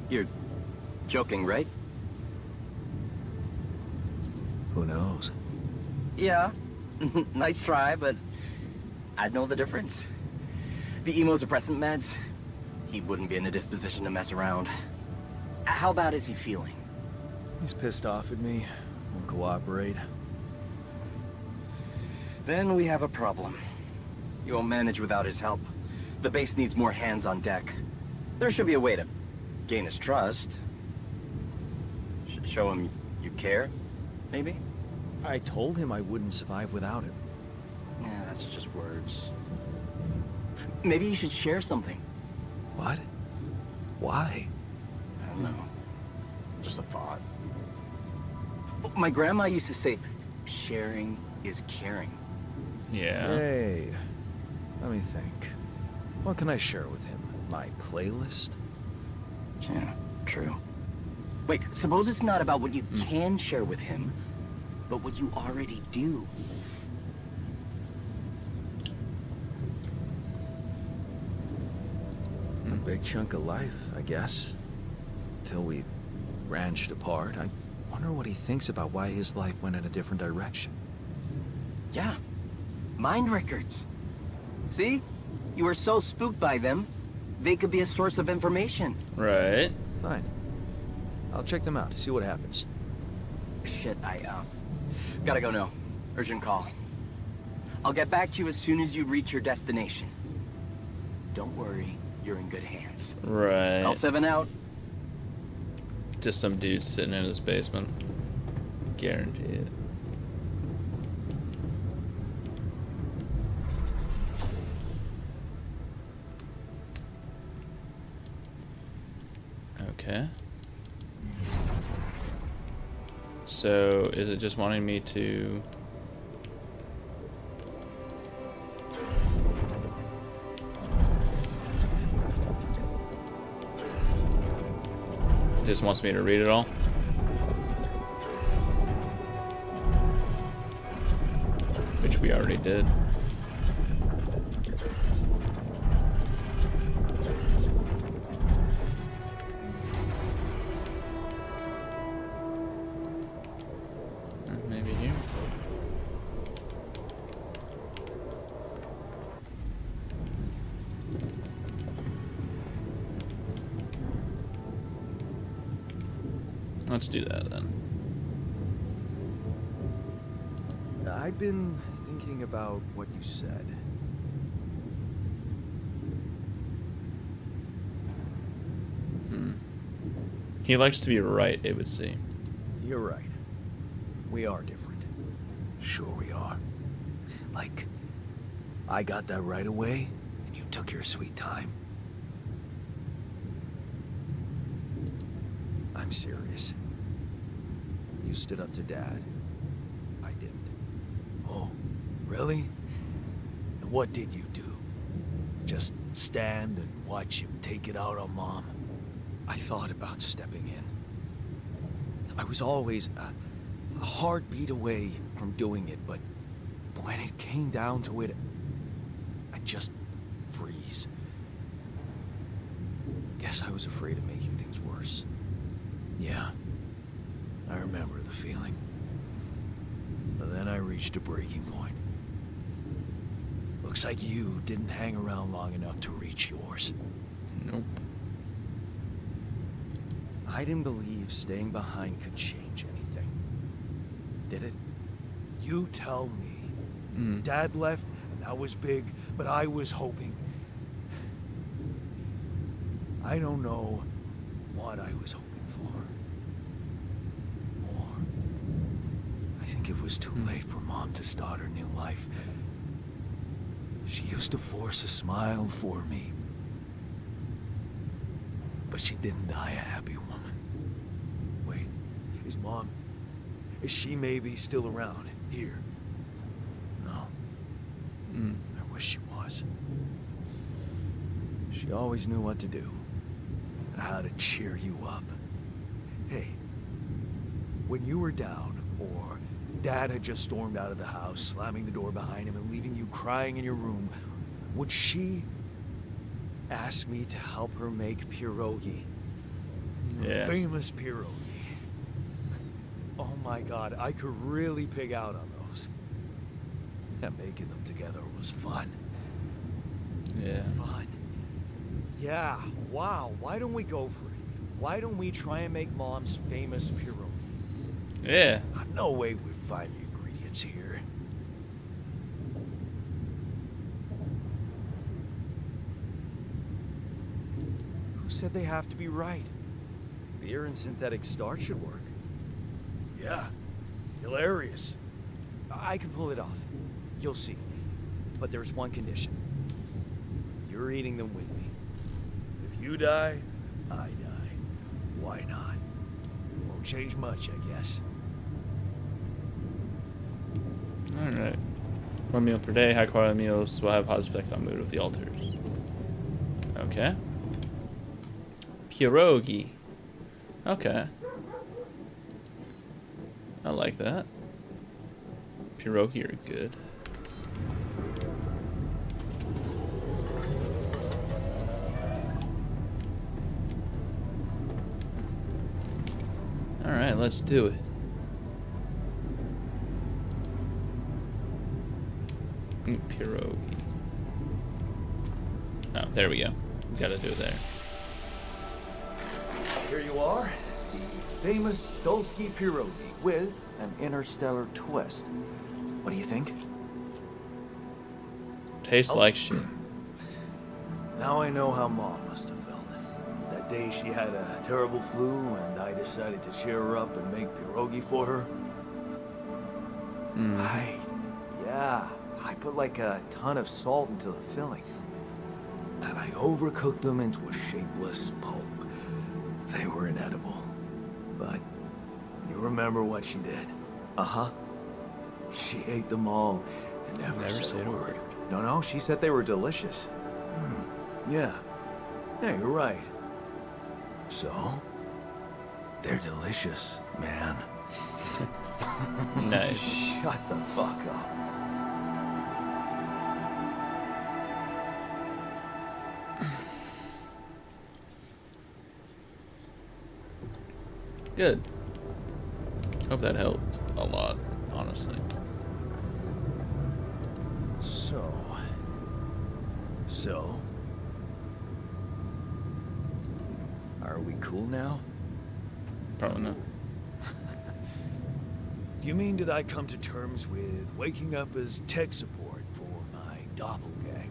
You're joking, right? Who knows? Yeah. Nice try, but I'd know the difference. The immunosuppressant meds, he wouldn't be in a disposition to mess around. How bad is he feeling? He's pissed off at me. Won't cooperate. Then we have a problem. You won't manage without his help. The base needs more hands on deck. There should be a way to gain his trust. Show him you care. maybe? I told him I wouldn't survive without him. Yeah, that's just words. Maybe you should share something. What? Why? I don't know. Just a thought. My grandma used to say, sharing is caring. Yeah. Hey, let me think. What can I share with him? My playlist? Yeah, true. Wait, suppose it's not about what you can share with him, but what you already do. A big chunk of life, I guess. Until we branched apart. I wonder what he thinks about why his life went in a different direction. Yeah, mind records. See? You were so spooked by them, they could be a source of information. Right. Fine. I'll check them out, see what happens. Shit, I, gotta go now. Urgent call. I'll get back to you as soon as you reach your destination. Don't worry, you're in good hands. Right. L7 out. Just some dude sitting in his basement. Guarantee it. Okay. So, is it just wanting me to... It just wants me to read it all? Which we already did. Maybe here. Let's do that then. I've been thinking about what you said. He likes to be right, it would seem. You're right. We are different. Sure we are. Like, I got that right away, and you took your sweet time. I'm serious. You stood up to Dad. I didn't. Oh, really? And what did you do? Just stand and watch him take it out on Mom? I thought about stepping in. I was always a heartbeat away from doing it, but when it came down to it, I'd just freeze. Guess I was afraid of making things worse. Yeah, I remember the feeling. But then I reached a breaking point. Looks like you didn't hang around long enough to reach yours. Nope. I didn't believe staying behind could change anything. Did it? You tell me. Dad left, and that was big, but I was hoping. I don't know what I was hoping for. Or I think it was too late for Mom to start her new life. She used to force a smile for me. But she didn't die a happy woman. Wait, is Mom... Is she maybe still around here? No. I wish she was. She always knew what to do. And how to cheer you up. Hey, when you were down, or Dad had just stormed out of the house, slamming the door behind him and leaving you crying in your room, would she ask me to help her make pierogi? Yeah. Famous pierogi. Oh my God, I could really pig out on those. And making them together was fun. Yeah. Fun. Yeah, wow, why don't we go for it? Why don't we try and make Mom's famous pierogi? Yeah. No way we'd find the ingredients here. Who said they have to be right? Beer and synthetic starch should work. Yeah, Hilarious. I can pull it off. You'll see. But there's one condition. You're eating them with me. If you die, I die. Why not? Won't change much, I guess. Alright. 1 meal per day. High quality meals will have positive effect on mood of the altars. Okay. Pierogi. Okay. I like that. Pierogi are good. Alright, let's do it. Pierogi. Oh, there we go. Gotta do it there. Here you are, the famous Dolsky pierogi with an interstellar twist. What do you think? Tastes like shit. Now I know how Mom must have felt. That day she had a terrible flu and I decided to cheer her up and make pierogi for her. I put like a ton of salt into the filling. And I overcooked them into a shapeless pulp. They were inedible. But you remember what she did? Uh-huh. She ate them all and never said a word. No, she said they were delicious. Yeah. Yeah, you're right. So? They're delicious, man. Nice. Shut the fuck up. Good. Hope that helped a lot, honestly. So, are we cool now? Probably not. Do you mean did I come to terms with waking up as tech support for my doppelganger?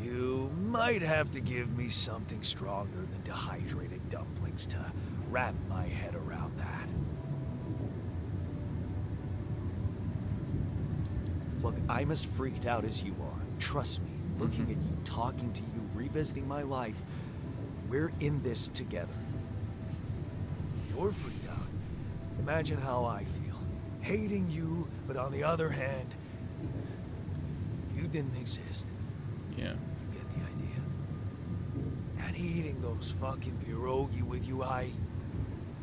You might have to give me something stronger than dehydrated dumplings to wrap my head around that. Look, I'm as freaked out as you are. Trust me, looking at you, talking to you, revisiting my life, we're in this together. You're freaked out. Imagine how I feel. Hating you, but on the other hand, if you didn't exist, Yeah. you get the idea. And eating those fucking pierogi with you, I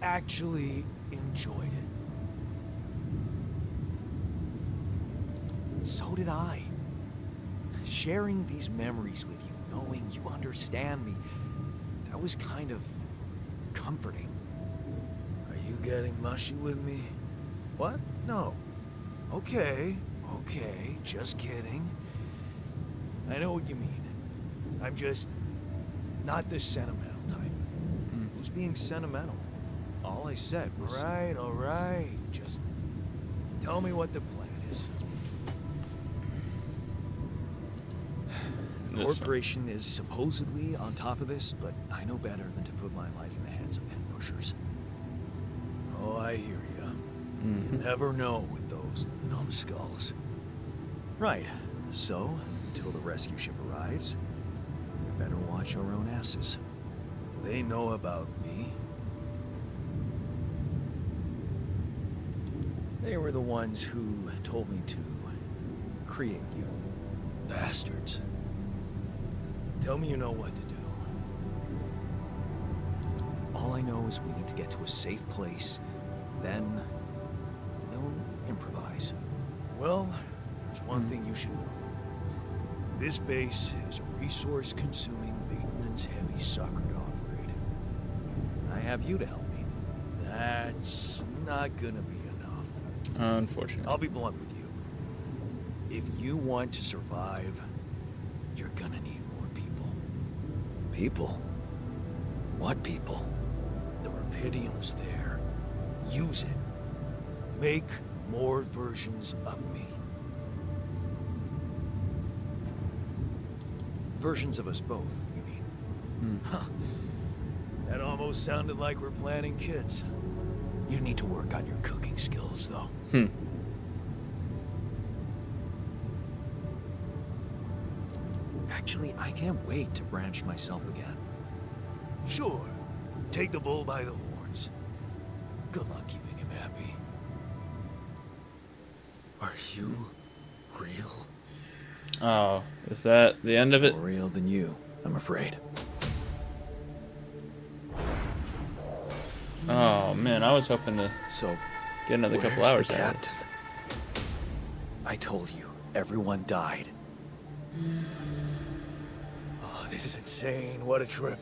actually enjoyed it. So did I. Sharing these memories with you, knowing you understand me, that was kind of comforting. Are you getting mushy with me? What? No. Okay, just kidding. I know what you mean. I'm just not the sentimental type. Who's being sentimental? All I said was... All right. Just tell me what the plan is. The corporation is supposedly on top of this, but I know better than to put my life in the hands of pen pushers. Oh, I hear ya. You never know with those numbskulls. Right. So, until the rescue ship arrives, we better watch our own asses. They know about me. They were the ones who told me to create you. Bastards. Tell me you know what to do. All I know is we need to get to a safe place. Then, we'll improvise. Well, there's one thing you should know. This base is a resource-consuming, maintenance-heavy sucker to operate. I have you to help me. That's not gonna be enough. Unfortunately. I'll be blunt with you. If you want to survive, you're gonna need more people. People? What people? The Rapidium's there. Use it. Make more versions of me. Versions of us both, you mean? Huh. That almost sounded like we're planning kids. You need to work on your cooking skills, though. Actually, I can't wait to branch myself again. Sure. Take the bull by the horns. Good luck keeping him happy. Are you real? Oh, is that the end of it? More real than you, I'm afraid. Oh man, I was hoping to So, get another couple where's hours the out of it. captain? I told you, everyone died. Oh, this is insane. What a trip.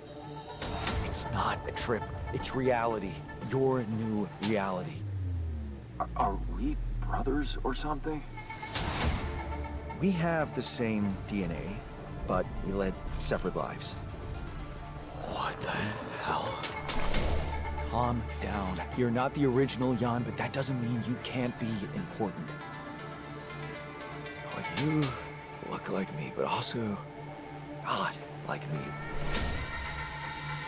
It's not a trip. It's reality. Your new reality. Are we brothers or something? We have the same DNA, but we led separate lives. What the hell? Calm down. You're not the original Jan, but that doesn't mean you can't be important. Well, you look like me, but also God like me.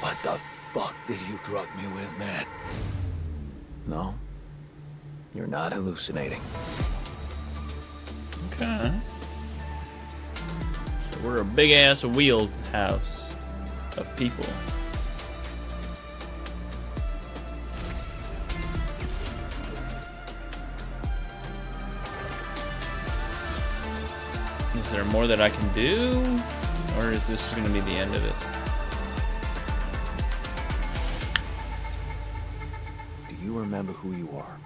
What the fuck did you drug me with, man? No, you're not hallucinating. Okay. So we're a big ass wheelhouse of people. Is there more that I can do? Or is this going to be the end of it? Do you remember who you are?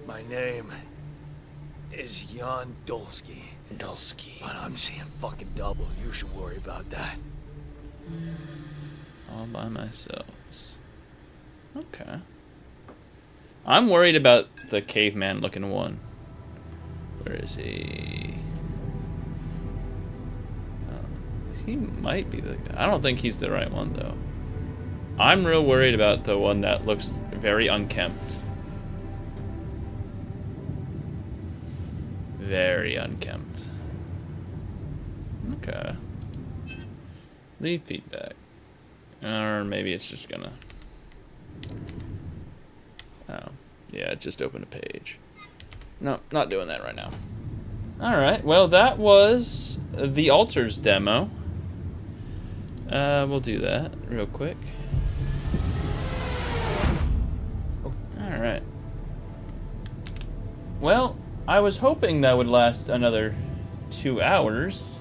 My name is Jan Dolsky. Dulski. But I'm seeing fucking double. You should worry about that. All by myself. Okay. I'm worried about the caveman looking one. Where is he? He might be the guy. I don't think he's the right one though. I'm real worried about the one that looks very unkempt. Very unkempt. Okay. Leave feedback. Or maybe it's just gonna... Oh. Yeah, it just opened a page. No, not doing that right now. Alright, well that was the Altars demo. We'll do that real quick. Alright. Well, I was hoping that would last another 2 hours,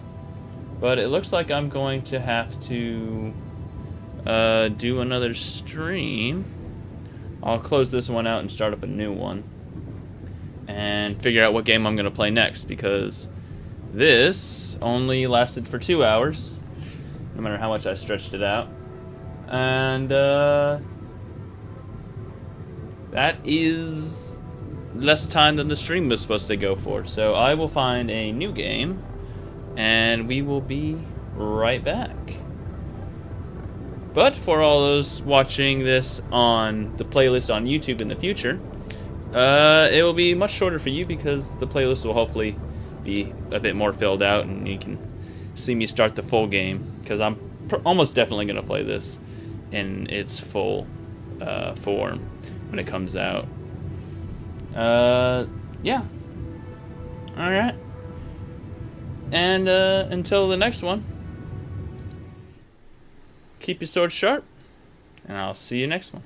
but it looks like I'm going to have to do another stream. I'll close this one out and start up a new one and figure out what game I'm going to play next, because this only lasted for 2 hours, no matter how much I stretched it out. And that is less time than the stream was supposed to go for. So I will find a new game, and we will be right back. But for all those watching this on the playlist on YouTube in the future, it will be much shorter for you, because the playlist will hopefully be a bit more filled out, and you can see me start the full game, because I'm almost definitely going to play this in its full form when it comes out. Yeah. Alright. And until the next one, keep your sword sharp, and I'll see you next one.